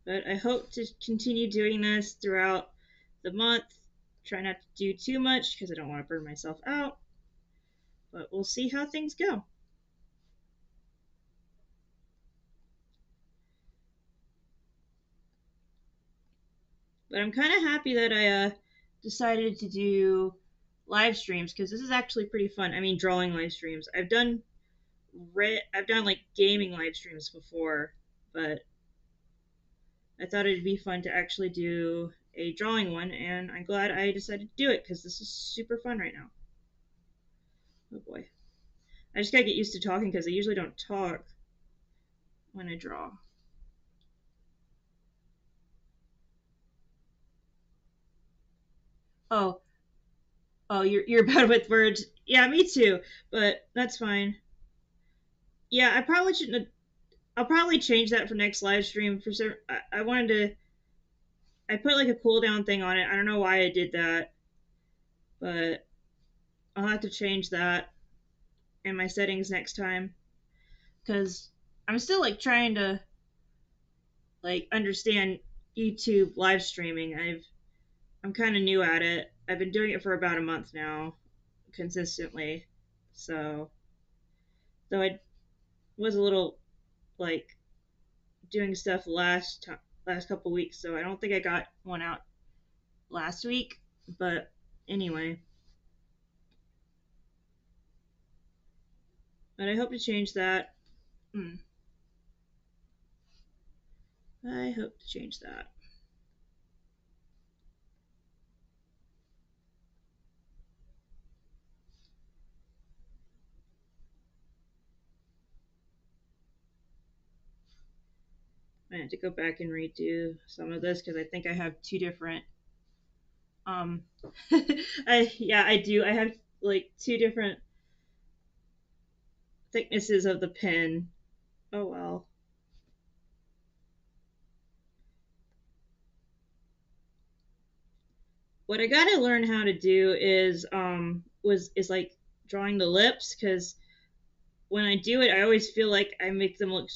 Speaker 1: but I hope to continue doing this throughout the month. Try not to do too much because I don't want to burn myself out. But we'll see how things go. But I'm kind of happy that I decided to do live streams because this is actually pretty fun. I mean, drawing live streams. I've done like gaming live streams before, but I thought it'd be fun to actually do a drawing one, and I'm glad I decided to do it because this is super fun right now. Oh boy. I just gotta get used to talking because I usually don't talk when I draw. Oh, oh, you're bad with words. Yeah, me too. But that's fine. Yeah, I probably shouldn't. I'll probably change that for next live stream. For sure, I wanted to. I put like a cooldown thing on it. I don't know why I did that, but I'll have to change that in my settings next time because I'm still like trying to like understand YouTube live streaming. I'm kind of new at it. I've been doing it for about a month now, consistently. So, though I was a little like doing stuff last couple weeks, so I don't think I got one out last week. But anyway, But I hope to change that. Hmm. I hope to change that. I have to go back and redo some of this because I think I have two different. Um, I do. I have like two different thicknesses of the pen. Oh well. What I gotta learn how to do is like drawing the lips because when I do it, I always feel like I make them look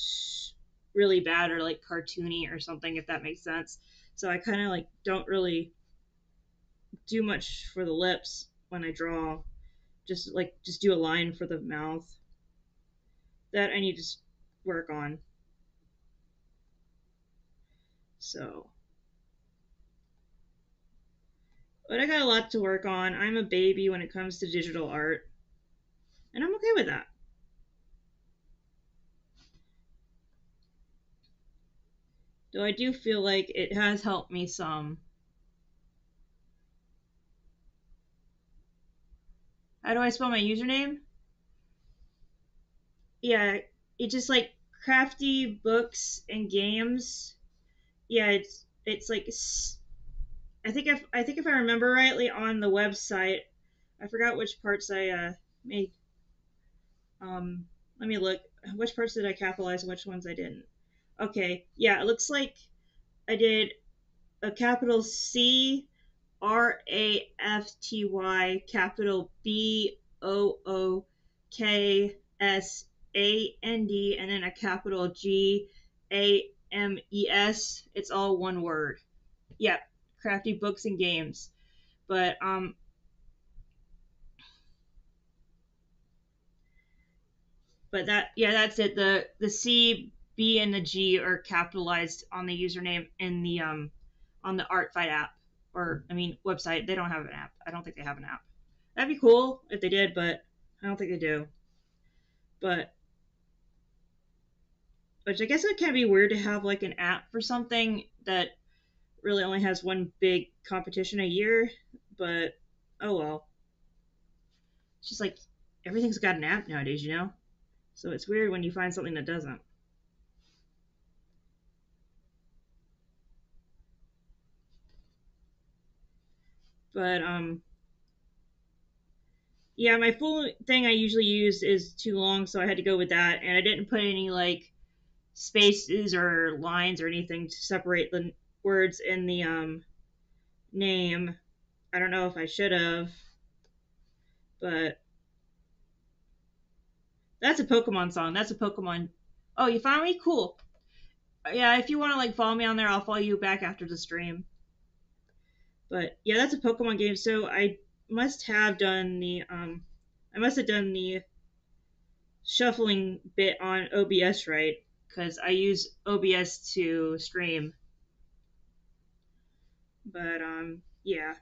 Speaker 1: really bad or like cartoony or something, if that makes sense. So I kind of like don't really do much for the lips when I draw. Just do a line for the mouth. That I need to work on. So, but I got a lot to work on. I'm a baby when it comes to digital art, and I'm okay with that. Though I do feel like it has helped me some. How do I spell my username? Yeah, it's just like crafty books and games. Yeah, it's like I think if I remember rightly on the website, I forgot which parts I made. Um, Let me look. Which parts did I capitalize and which ones I didn't? Okay, yeah, it looks like I did a capital CRAFTY, capital BOOKSAND, and then a capital GAMES. It's all one word. Yep, crafty books and games. But that, yeah, that's it. The C, B, and the G are capitalized on the username in the on the Artfight app, or I mean website. They don't have an app. I don't think they have an app. That'd be cool if they did, but I don't think they do. But which I guess it can be weird to have like an app for something that really only has one big competition a year. But oh well. It's just like everything's got an app nowadays, you know. So it's weird when you find something that doesn't. But yeah, my full thing I usually use is too long, so I had to go with that, and I didn't put any like spaces or lines or anything to separate the words in the name. I don't know if I should have, but that's a Pokemon song. That's a Pokemon. Oh, you found me? Cool. Yeah, if you want to like follow me on there, I'll follow you back after the stream. But yeah, that's a Pokemon game. So must have done the I must have done the shuffling bit on OBS right because I use OBS to stream. But yeah.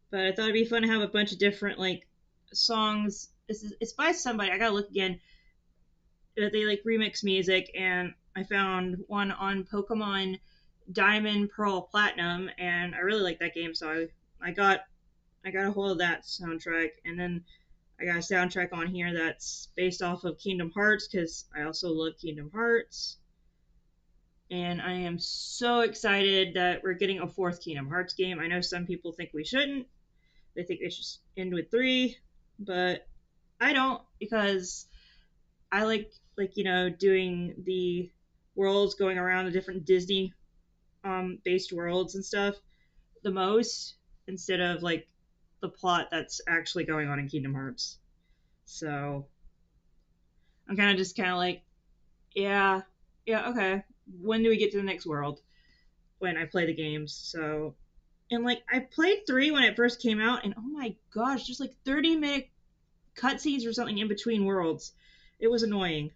Speaker 1: But I thought it'd be fun to have a bunch of different like songs. It's by somebody. I gotta look again. They like remix music, and I found one on Pokemon Diamond, Pearl, Platinum, and I really like that game. So I got I got a hold of that soundtrack, and then I got a soundtrack on here that's based off of Kingdom Hearts because I also love Kingdom Hearts. And I am so excited that we're getting a fourth Kingdom Hearts game. I know some people think we shouldn't. They think they should end with three, but I don't because I like doing the worlds going around the different Disney based worlds and stuff the most instead of like the plot that's actually going on in Kingdom Hearts. So I'm kind of like, yeah, yeah, okay. When do we get to the next world? When I play the games. So and like I played three when it first came out, and oh my gosh, just like 30-minute cutscenes or something in between worlds. It was annoying.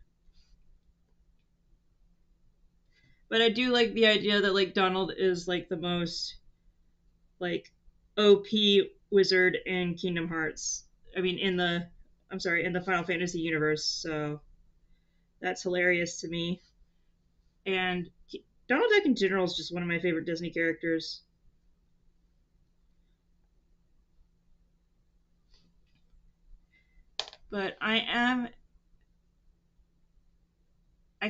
Speaker 1: But I do like the idea that like Donald is like the most like OP wizard in Kingdom Hearts. I mean in the Final Fantasy universe, so that's hilarious to me. And Donald Duck in general is just one of my favorite Disney characters. But I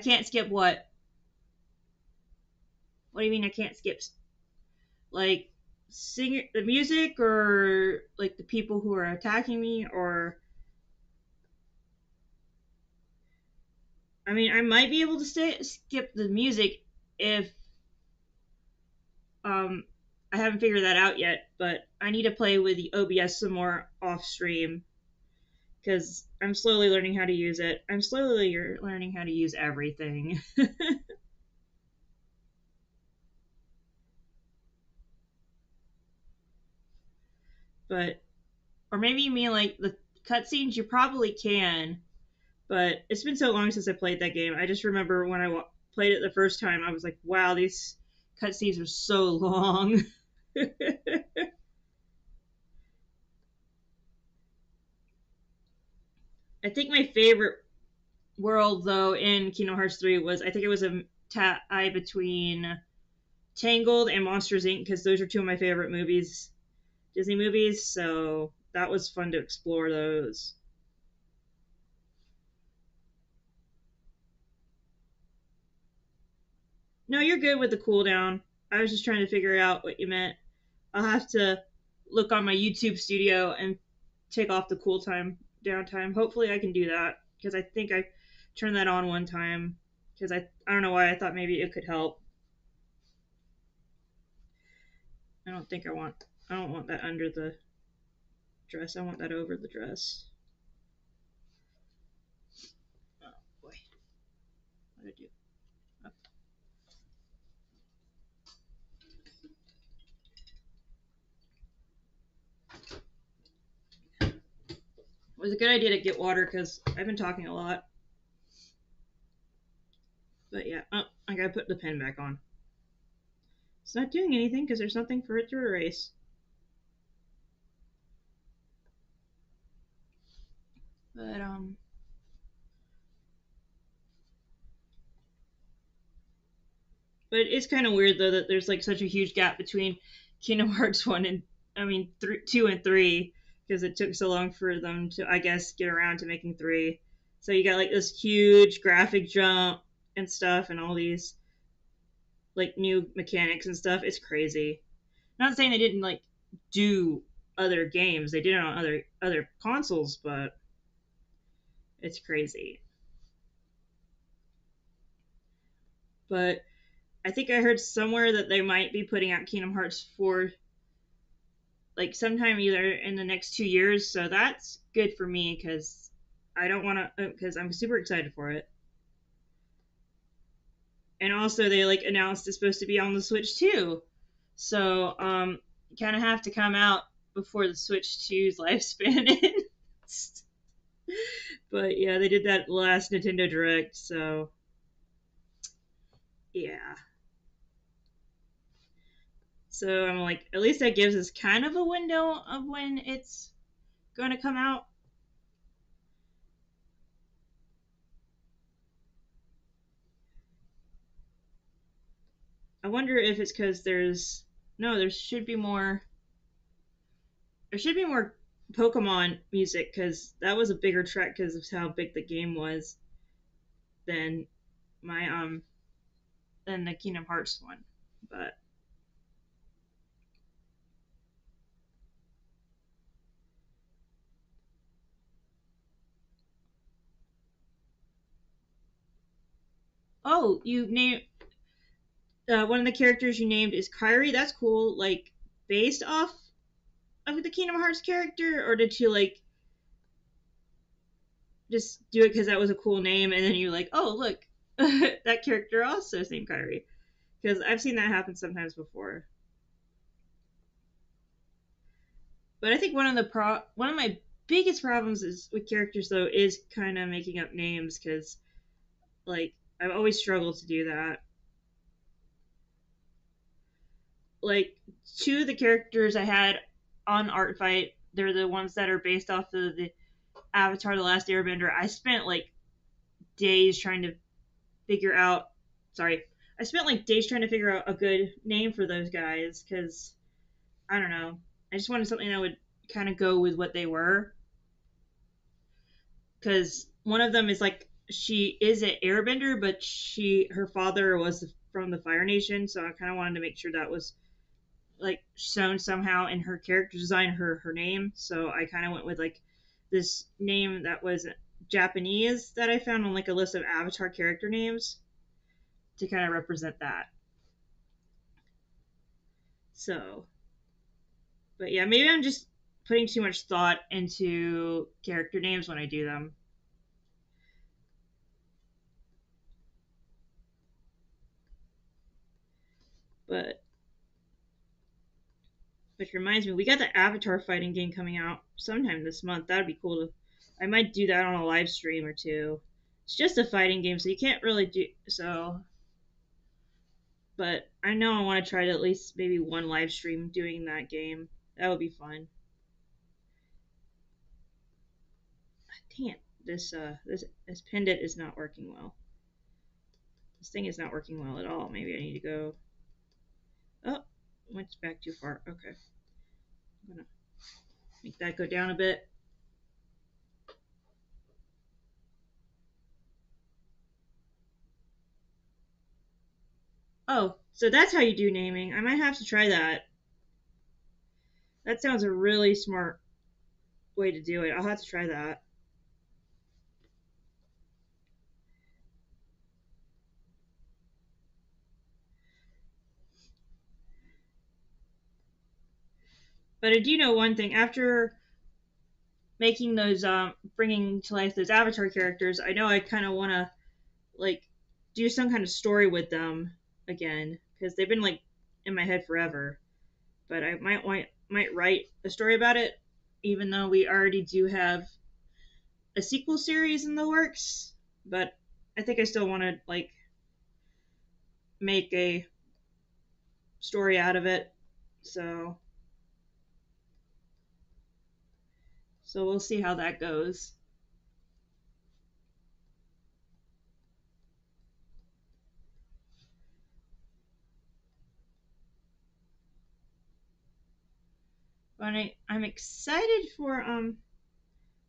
Speaker 1: can't skip what? What do you mean I can't skip? Like singer the music or like the people who are attacking me or I mean I might be able to skip the music if um I haven't figured that out yet, but I need to play with the OBS some more off stream because I'm slowly learning how to use it. I'm slowly learning how to use everything. But or maybe you mean like the cutscenes you probably can, but it's been so long since I played that game. I just remember when I played it the first time, I was like, wow, these cutscenes are so long. I think my favorite world, though, in Kingdom Hearts 3 was I think it was a tie between Tangled and Monsters Inc. because those are two of my favorite movies, Disney movies. So that was fun to explore those. No, you're good with the cooldown. I was just trying to figure out what you meant. I'll have to look on my YouTube studio and take off the cool time downtime. Hopefully, I can do that because I think I turned that on one time because I don't know why I thought maybe it could help. I don't want that under the dress. I want that over the dress. Oh boy, what did I do? Oh. It was a good idea to get water because I've been talking a lot. But yeah, oh, I gotta put the pen back on. It's not doing anything because there's nothing for it to erase. But but it's kind of weird though that there's like such a huge gap between Kingdom Hearts 1 and I mean 2 and 3 because it took so long for them to I guess get around to making 3. So you got like this huge graphic jump and stuff and all these like new mechanics and stuff. It's crazy. Not saying they didn't like do other games. They did it on other consoles, but it's crazy. But I think I heard somewhere that they might be putting out Kingdom Hearts 4 like sometime either in the next 2 years. So that's good for me because I don't want to because I'm super excited for it. And also they like announced it's supposed to be on the Switch too. So you kind of have to come out before the Switch 2's lifespan ends. But yeah, they did that last Nintendo Direct, so yeah. So I'm like, at least that gives us kind of a window of when it's going to come out. I wonder if it's because there's no, there should be more. There should be more Pokemon music because that was a bigger track because of how big the game was than my than the Kingdom Hearts one. But oh, you name one of the characters you named is Kyrie. That's cool. Like based off of the Kingdom Hearts character, or did you like just do it because that was a cool name, and then you're like, oh look, that character also is named Kyrie? Because I've seen that happen sometimes before. But I think one of my biggest problems is with characters though is kind of making up names because like I've always struggled to do that. Like two of the characters I had on Art Fight, they're the ones that are based off of the Avatar: The Last Airbender. I spent like days trying to figure out. Sorry, I spent like days trying to figure out a good name for those guys because I don't know. I just wanted something that would kind of go with what they were. Because one of them is like she is an airbender, but her father was from the Fire Nation, so I kind of wanted to make sure that was like shown somehow in her character design, her name. So I kind of went with like this name that was Japanese that I found on like a list of Avatar character names to kind of represent that. So, but yeah, maybe I'm just putting too much thought into character names when I do them. But which reminds me, we got the Avatar fighting game coming out sometime this month. That'd be cool to. I might do that on a live stream or two. It's just a fighting game, so you can't really do so. But I know I want to try to at least maybe one live stream doing that game. That would be fun. Dang it! This pendant is not working well. This thing is not working well at all. Maybe I need to go. Oh, went back too far. Okay, I'm gonna make that go down a bit. Oh, so that's how you do naming. I might have to try that. That sounds a really smart way to do it. I'll have to try that. But I do know one thing. After making those, bringing to life those Avatar characters, I know I kind of want to like do some kind of story with them again because they've been like in my head forever. But I might write a story about it, even though we already do have a sequel series in the works. But I think I still want to like make a story out of it. So we'll see how that goes. But I'm excited for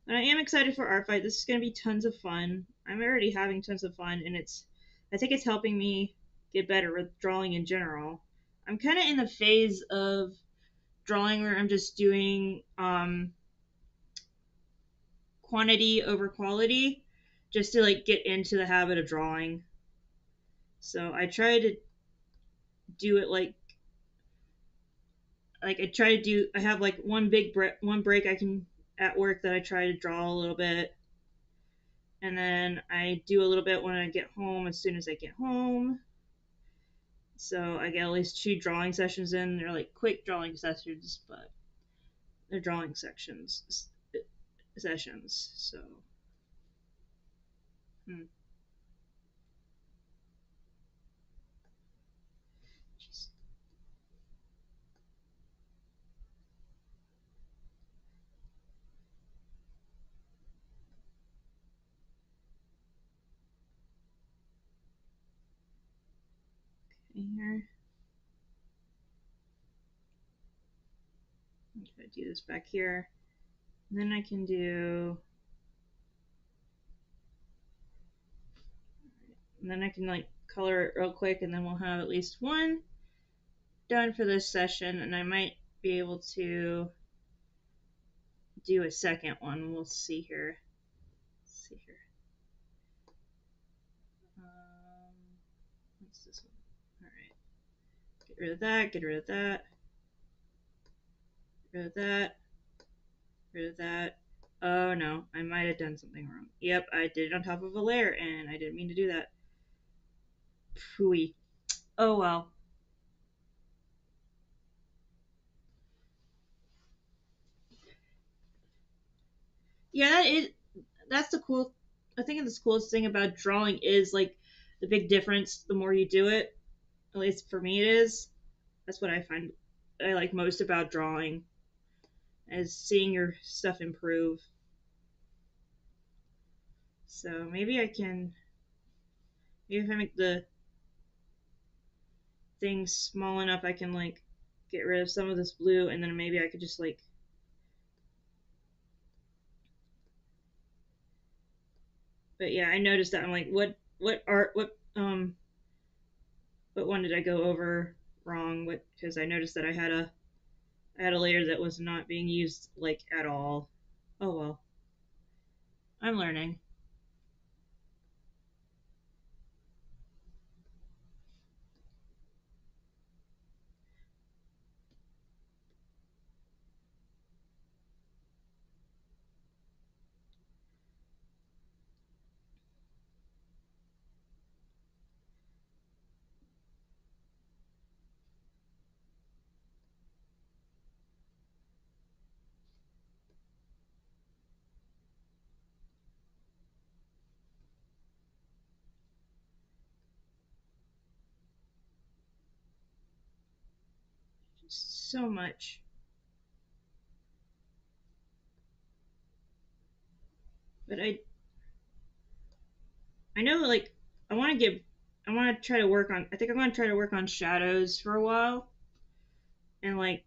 Speaker 1: but I am excited for Art Fight. This is gonna be tons of fun. I'm already having tons of fun, and I think it's helping me get better with drawing in general. I'm kind of in the phase of drawing where I'm just doing quantity over quality, just to like get into the habit of drawing. So I try to do it like I try to do. I have like one break I can at work that I try to draw a little bit, and then I do a little bit when I get home as soon as I get home. So I get at least two drawing sessions in. They're like quick drawing sessions, but they're drawing sections sessions. So hmm. Here, I'm gonna do this back here, and then I can do. And then I can like color it real quick, and then we'll have at least one done for this session, and I might be able to do a second one. We'll see here. Let's see here. What's this one? All right. Get rid of that. Get rid of that. Get rid of that. Get rid of that. Oh no, I might have done something wrong. Yep, I did it on top of a layer, and I didn't mean to do that. Phooey. Oh well. Yeah, that's the cool. I think the coolest thing about drawing is like the big difference the more you do it. At least for me, it is. That's what I find I like most about drawing, is seeing your stuff improve. So maybe if I make the thing small enough, I can like get rid of some of this blue, and then maybe I could just like. But yeah, I noticed that I'm like, what one did I go over wrong? What, because I noticed that I had a layer that was not being used like at all. Oh well, I'm learning. So much. But I know like I want to give I want to try to work on I think I'm going to try to work on shadows for a while, and like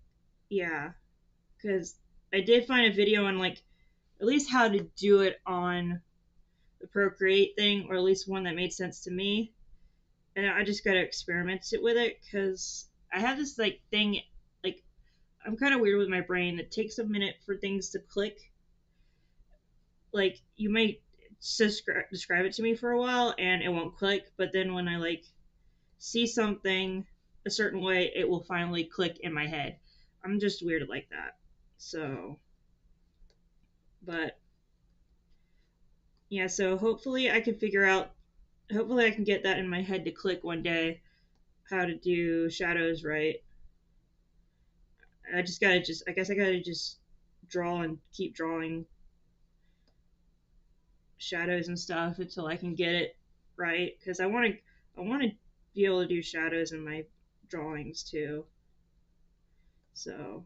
Speaker 1: yeah, cuz I did find a video on like at least how to do it on the Procreate thing, or at least one that made sense to me. And I just got to experiment it with it, cuz I have this like thing, like I'm kind of weird with my brain. It takes a minute for things to click. Like you might describe it to me for a while and it won't click, but then when I like see something a certain way, it will finally click in my head. I'm just weird like that. So, but yeah, so hopefully I can get that in my head to click one day, how to do shadows right. I guess I gotta just draw and keep drawing shadows and stuff until I can get it right. Because I want to be able to do shadows in my drawings too. So,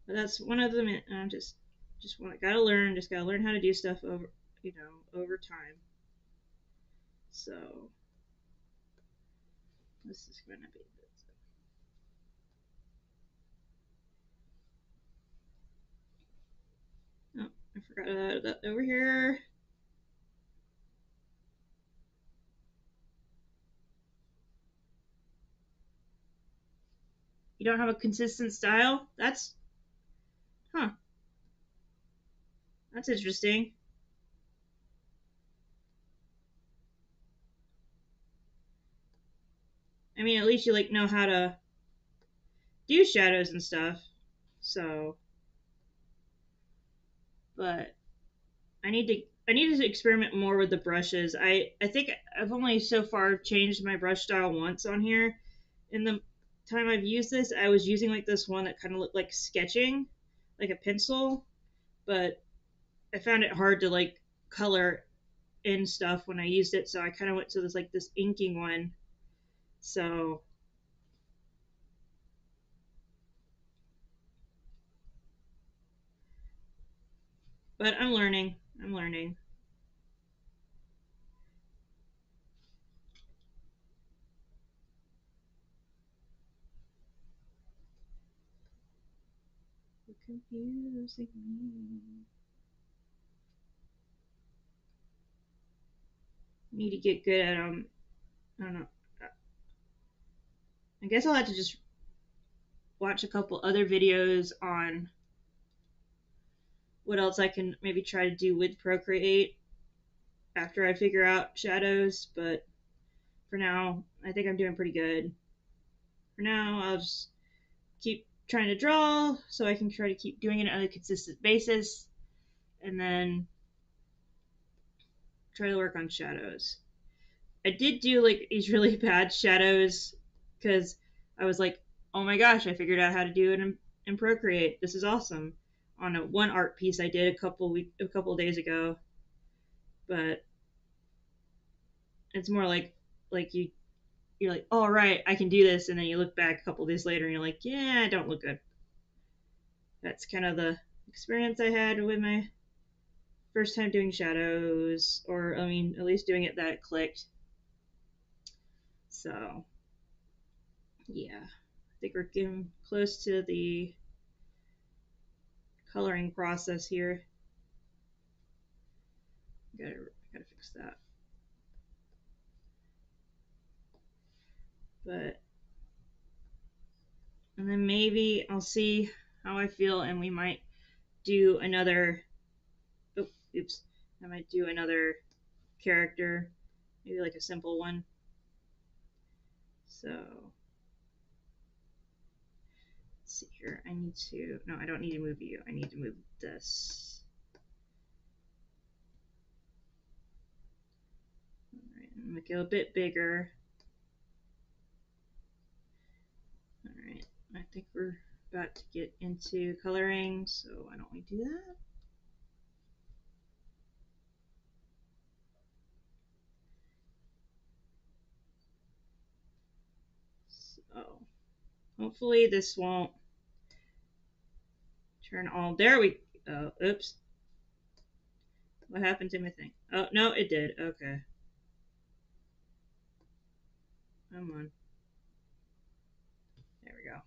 Speaker 1: but that's one of them. I'm just gotta learn how to do stuff over time. So this is gonna be this. Oh, I forgot that over here. You don't have a consistent style? Huh, that's interesting. I mean, at least you like know how to do shadows and stuff. So, but I need to experiment more with the brushes. I think I've only so far changed my brush style once on here. In the time I've used this, I was using like this one that kind of looked like sketching, like a pencil, but I found it hard to like color in stuff when I used it, so I kind of went to this inking one. So, but I'm learning. I'm learning. You're confusing me. Need to get good at I don't know. I guess I'll have to just watch a couple other videos on what else I can maybe try to do with Procreate after I figure out shadows. But for now, I think I'm doing pretty good. For now, I'll just keep trying to draw so I can try to keep doing it on a consistent basis, and then try to work on shadows. I did do like these really bad shadows because I was like, oh my gosh, I figured out how to do it in in Procreate. This is awesome. On one art piece I did a couple days ago, but it's more like you're like, all right, I can do this, and then you look back a couple days later and you're like, yeah, I don't look good. That's kind of the experience I had with my first time doing shadows, or I mean, at least doing it that it clicked. So yeah, I think we're getting close to the coloring process here. Gotta fix that. But and then maybe I'll see how I feel, and we might do another. Oh, oops! I might do another character, maybe like a simple one. So let's see here. I need to. No, I don't need to move you. I need to move this. All right, make it a bit bigger. All right, I think we're about to get into coloring, so why don't we do that? So hopefully this won't turn all. There we. Oh, oops. What happened to my thing? Oh no, it did. Okay. Come on. There we go.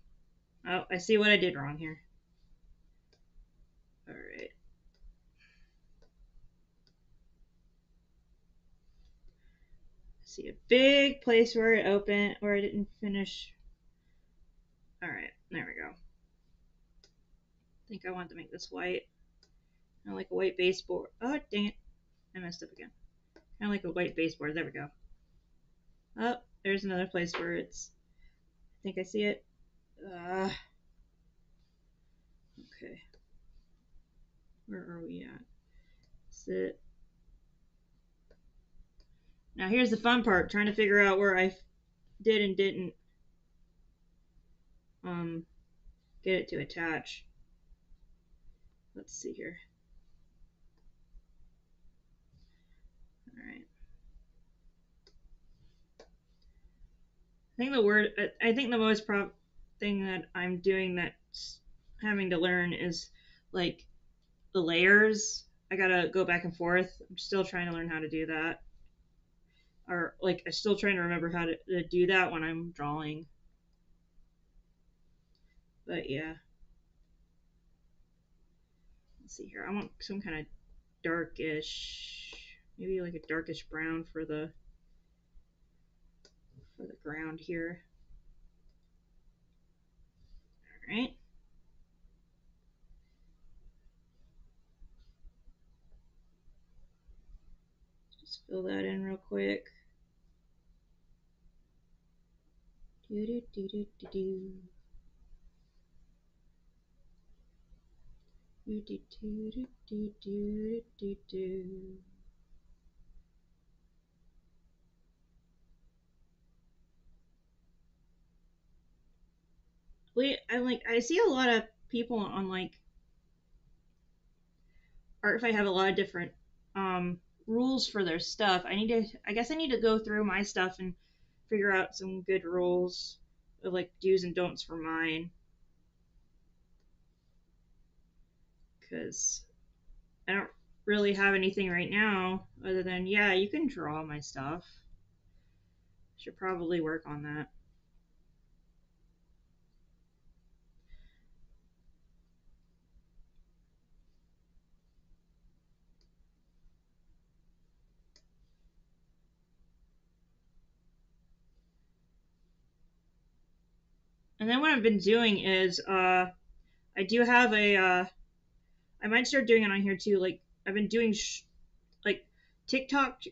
Speaker 1: Oh, I see what I did wrong here. All right. See a big place where it opened, where I didn't finish. All right, there we go. I think I want to make this white. Kind of like a white baseboard. Oh, dang it. I messed up again. Kind of like a white baseboard. There we go. Oh, there's another place where it's. I think I see it. Okay. Where are we at? Sit. Now here's the fun part, trying to figure out where I did and didn't get it to attach. Let's see here. All right. I think the most thing that I'm doing that's having to learn is like the layers. I gotta go back and forth. I'm still trying to learn how to do that. Or like I'm still trying to remember how to do that when I'm drawing. But yeah. Let's see here. I want some kind of darkish, maybe like a darkish brown for the ground here. All right. Just fill that in real quick. Do do do do do do. Do do do do do do do do. I see a lot of people on like Artify have a lot of different rules for their stuff. I guess I need to go through my stuff and figure out some good rules of like do's and don'ts for mine, because I don't really have anything right now other than, yeah, you can draw my stuff. Should probably work on that. And then what I've been doing is I do have a I might start doing it on here too. Like I've been doing like TikTok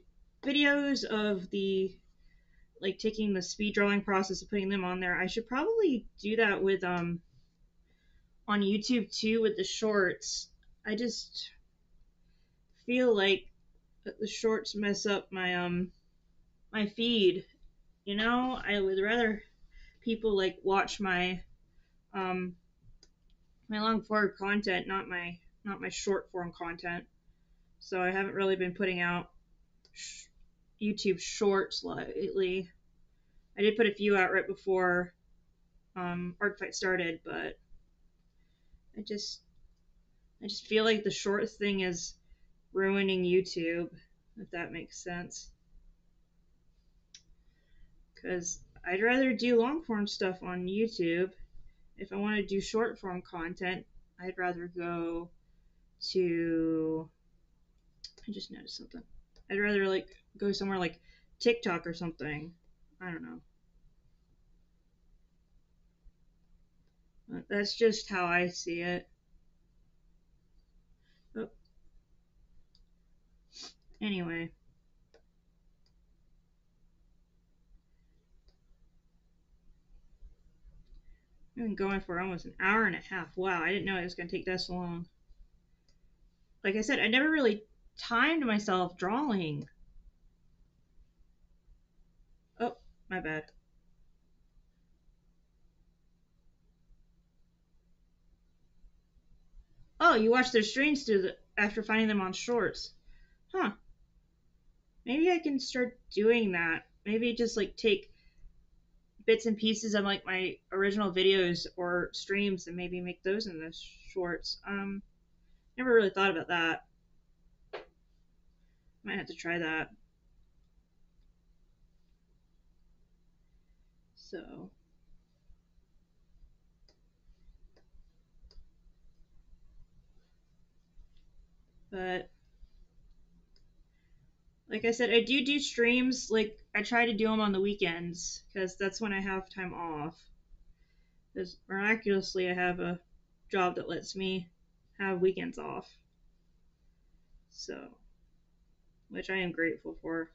Speaker 1: videos of the like taking the speed drawing process and putting them on there. I should probably do that with on YouTube too with the shorts. I just feel like the shorts mess up my feed. You know, I would rather people like watch my um my long form content, not my short form content. So I haven't really been putting out YouTube shorts lately. I did put a few out right before Art Fight started, but I just I just feel like the short thing is ruining YouTube, if that makes sense. Because I'd rather do long form stuff on YouTube. If I want to do short form content, I'd rather go to. I just noticed something. I'd rather like go somewhere like TikTok or something. I don't know. That's just how I see it. Oh, anyway, I've been going for almost an hour and a half. Wow, I didn't know it was going to take this long. Like I said, I never really timed myself drawing. Oh, my bad. Oh, you watch their streams after finding them on shorts. Huh. Maybe I can start doing that. Maybe just like take bits and pieces of like my original videos or streams and maybe make those in the shorts. Never really thought about that. Might have to try that. So, but like I said, I do streams. Like I try to do them on the weekends because that's when I have time off. Because miraculously, I have a job that lets me have weekends off. So, which I am grateful for.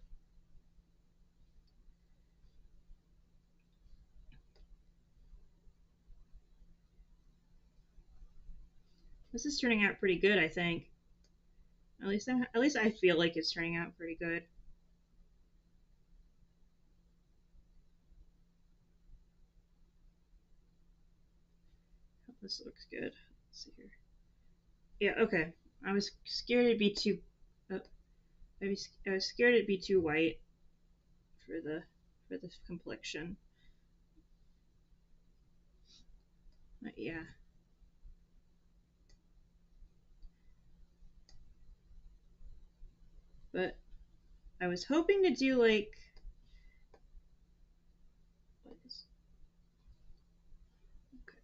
Speaker 1: This is turning out pretty good, I think. At least I feel like it's turning out pretty good. This looks good. Let's see here. Yeah, okay. I was scared it'd be too. Uh, I was scared it'd be too white for the complexion. But yeah, but I was hoping to do like. What is, okay.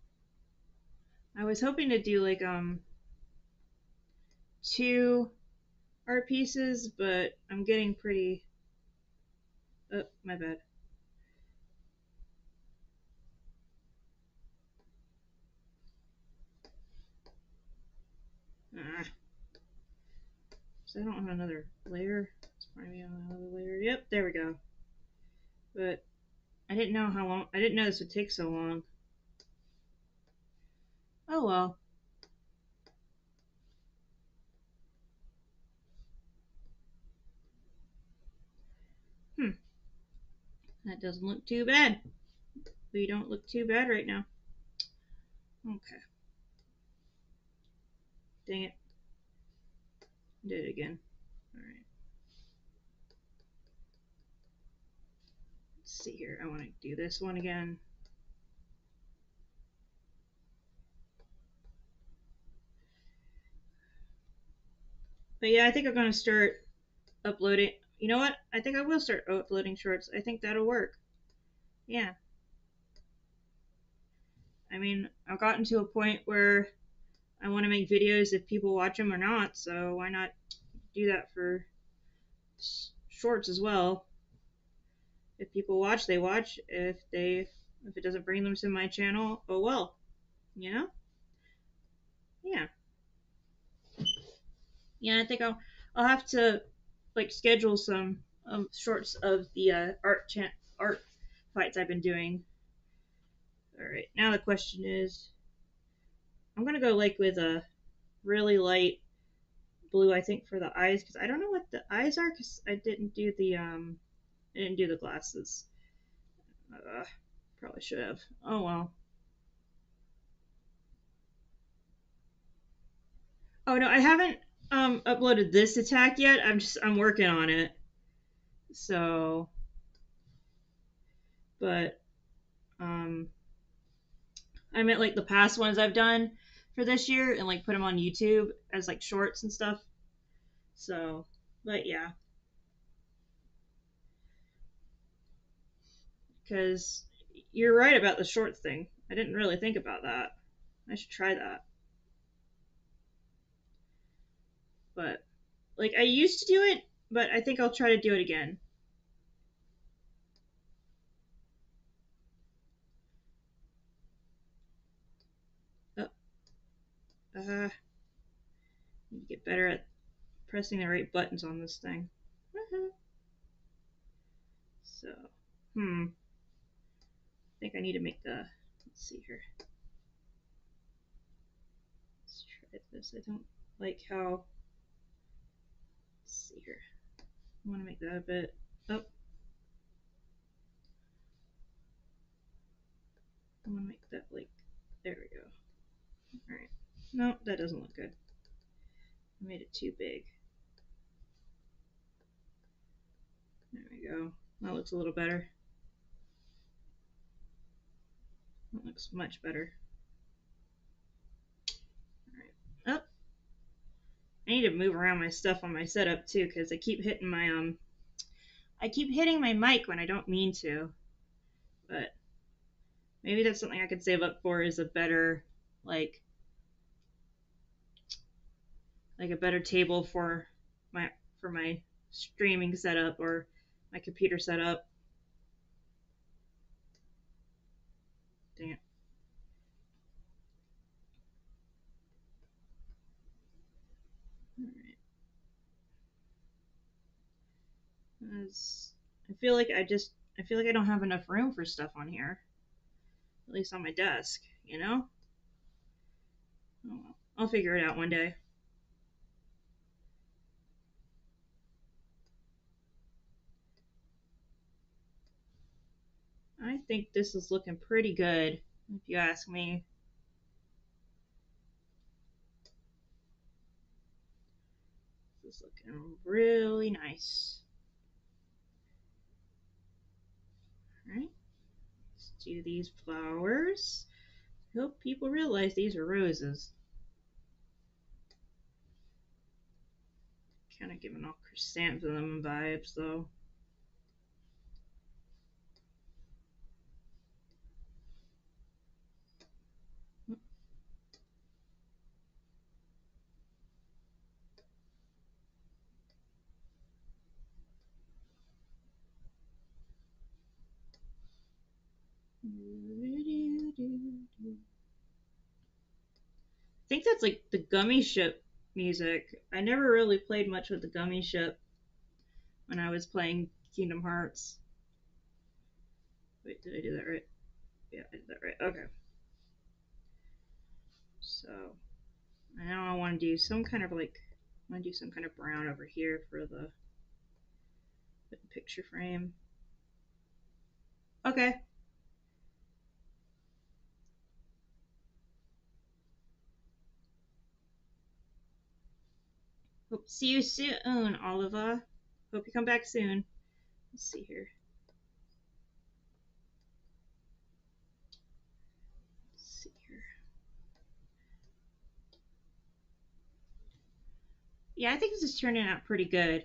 Speaker 1: I was hoping to do like two art pieces, but I'm getting pretty. Oh, my bad. Ah, so I don't have another layer. It's probably on another layer. Yep, there we go. But I didn't know how long. I didn't know this would take so long. Oh well. Hmm. That doesn't look too bad. We don't look too bad right now. Okay. Dang it. Did it again. Alright. Let's see here. I want to do this one again. But yeah, I think I'm going to start uploading. You know what? I think I will start uploading shorts. I think that'll work. Yeah. I mean, I've gotten to a point where I want to make videos if people watch them or not, so why not do that for shorts as well? If people watch, they watch. If it doesn't bring them to my channel, oh well. You know? Yeah. Yeah, I think I'll have to like schedule some shorts of the art fights I've been doing. All right, now the question is, I'm gonna go like with a really light blue, I think, for the eyes because I don't know what the eyes are because I didn't do the glasses. Probably should have. Oh well. Oh no, I haven't uploaded this attack yet. I'm working on it. So, but um I meant like the past ones I've done for this year and like put them on YouTube as like shorts and stuff. So, but yeah, because you're right about the shorts thing. I didn't really think about that. I should try that. But like I used to do it, but I think I'll try to do it again. Oh, uh, need to get better at pressing the right buttons on this thing. So, I think I need to make the. Let's see here. Let's try this. I don't like how. Let's see here. I want to make that a bit. Oh, I want to make that like. There we go. All right. No, that doesn't look good. I made it too big. There we go. That looks a little better. That looks much better. All right. Oh, I need to move around my stuff on my setup too because I keep hitting my mic when I don't mean to. But maybe that's something I could save up for is a better like a better table my for my streaming setup or my computer setup. Dang it. Alright. I feel like I don't have enough room for stuff on here. At least on my desk, you know? Oh well. I'll figure it out one day. I think this is looking pretty good, if you ask me. This is looking really nice. Alright. Let's do these flowers. Hope people realize these are roses. Kind of giving off chrysanthemum vibes, though. I think that's like the Gummy Ship music. I never really played much with the Gummy Ship when I was playing Kingdom Hearts. Wait, did I do that right? Yeah, I did that right. Okay. So now I want to do some kind of like, I want to do some kind of brown over here for the picture frame. Okay. Hope see you soon, Oliva. Hope you come back soon. Let's see here. Let's see here. Yeah, I think this is turning out pretty good.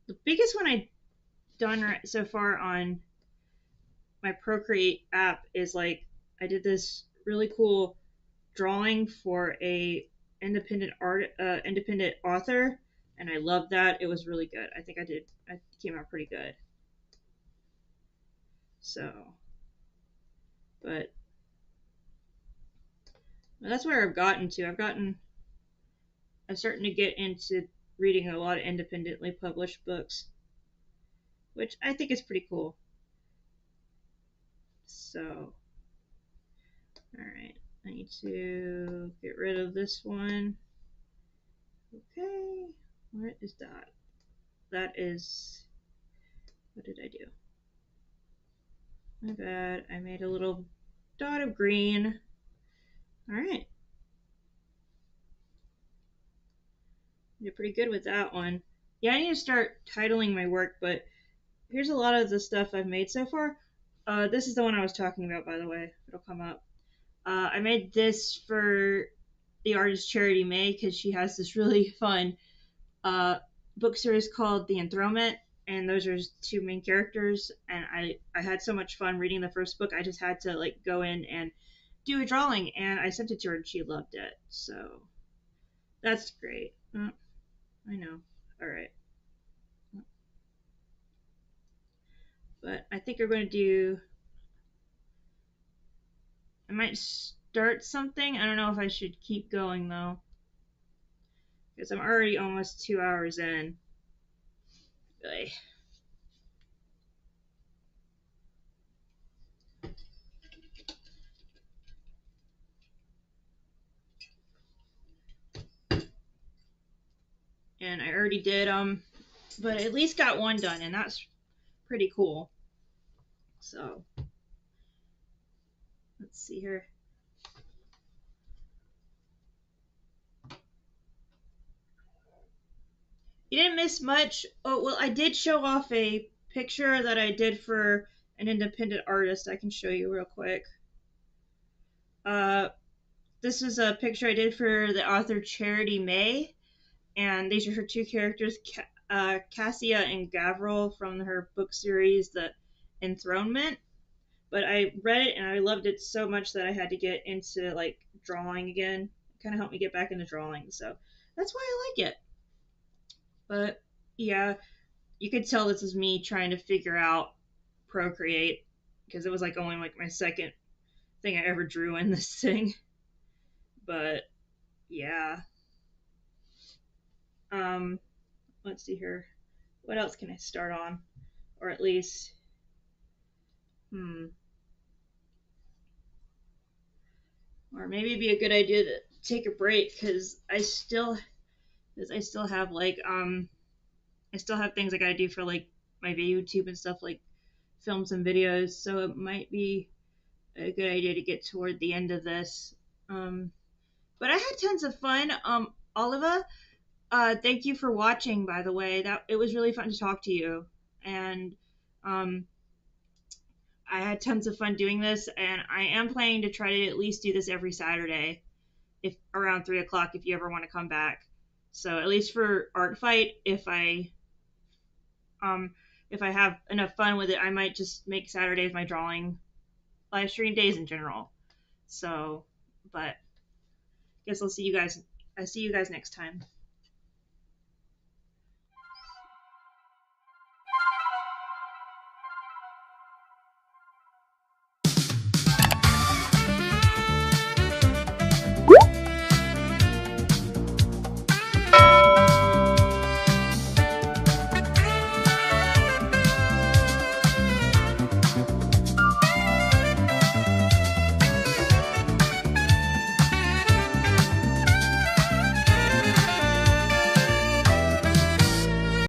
Speaker 1: The biggest one I've done so far on my Procreate app is like I did this really cool drawing for a independent author, and I loved that. It was really good. I came out pretty good. So, but that's where I've gotten to. I'm starting to get into reading a lot of independently published books, which I think is pretty cool. So, all right, I need to get rid of this one. Okay, what is that? That is, what did I do? My bad. I made a little dot of green. Alright. Did pretty good with that one. Yeah, I need to start titling my work, but here's a lot of the stuff I've made so far. This is the one I was talking about, by the way. It'll come up. I made this for the artist Charity May because she has this really fun uh, book series called The Enthronement, and those are two main characters. And I had so much fun reading the first book. I just had to like go in and do a drawing, and I sent it to her, and she loved it. So that's great. I know. All right, but I think we're going to do. I might start something. I don't know if I should keep going though, because I'm already almost 2 hours in. Really. And I already did but at least got one done, and that's pretty cool. So let's see here. You didn't miss much. Oh well, I did show off a picture that I did for an independent artist. I can show you real quick. Uh, this is a picture I did for the author Charity May, and these are her two characters, Cassia and Gavril from her book series, The Enthronement. But I read it and I loved it so much that I had to get into like drawing again. It kind of helped me get back into drawing, so that's why I like it. But yeah, you could tell this is me trying to figure out Procreate because it was like only like my second thing I ever drew in this thing. But yeah, um, let's see here. What else can I start on, or at least, hmm, or maybe it'd be a good idea to take a break because I still have like I still have things I gotta do for like my YouTube and stuff like films and videos. So it might be a good idea to get toward the end of this. Um, but I had tons of fun. Oliva, thank you for watching. By the way, that it was really fun to talk to you, and um, I had tons of fun doing this. And I am planning to try to at least do this every Saturday, if around 3 o'clock, if you ever want to come back. So at least for Art Fight, um, if I have enough fun with it, I might just make Saturdays my drawing live stream days in general. So, but guess I'll see you guys. I see you guys next time.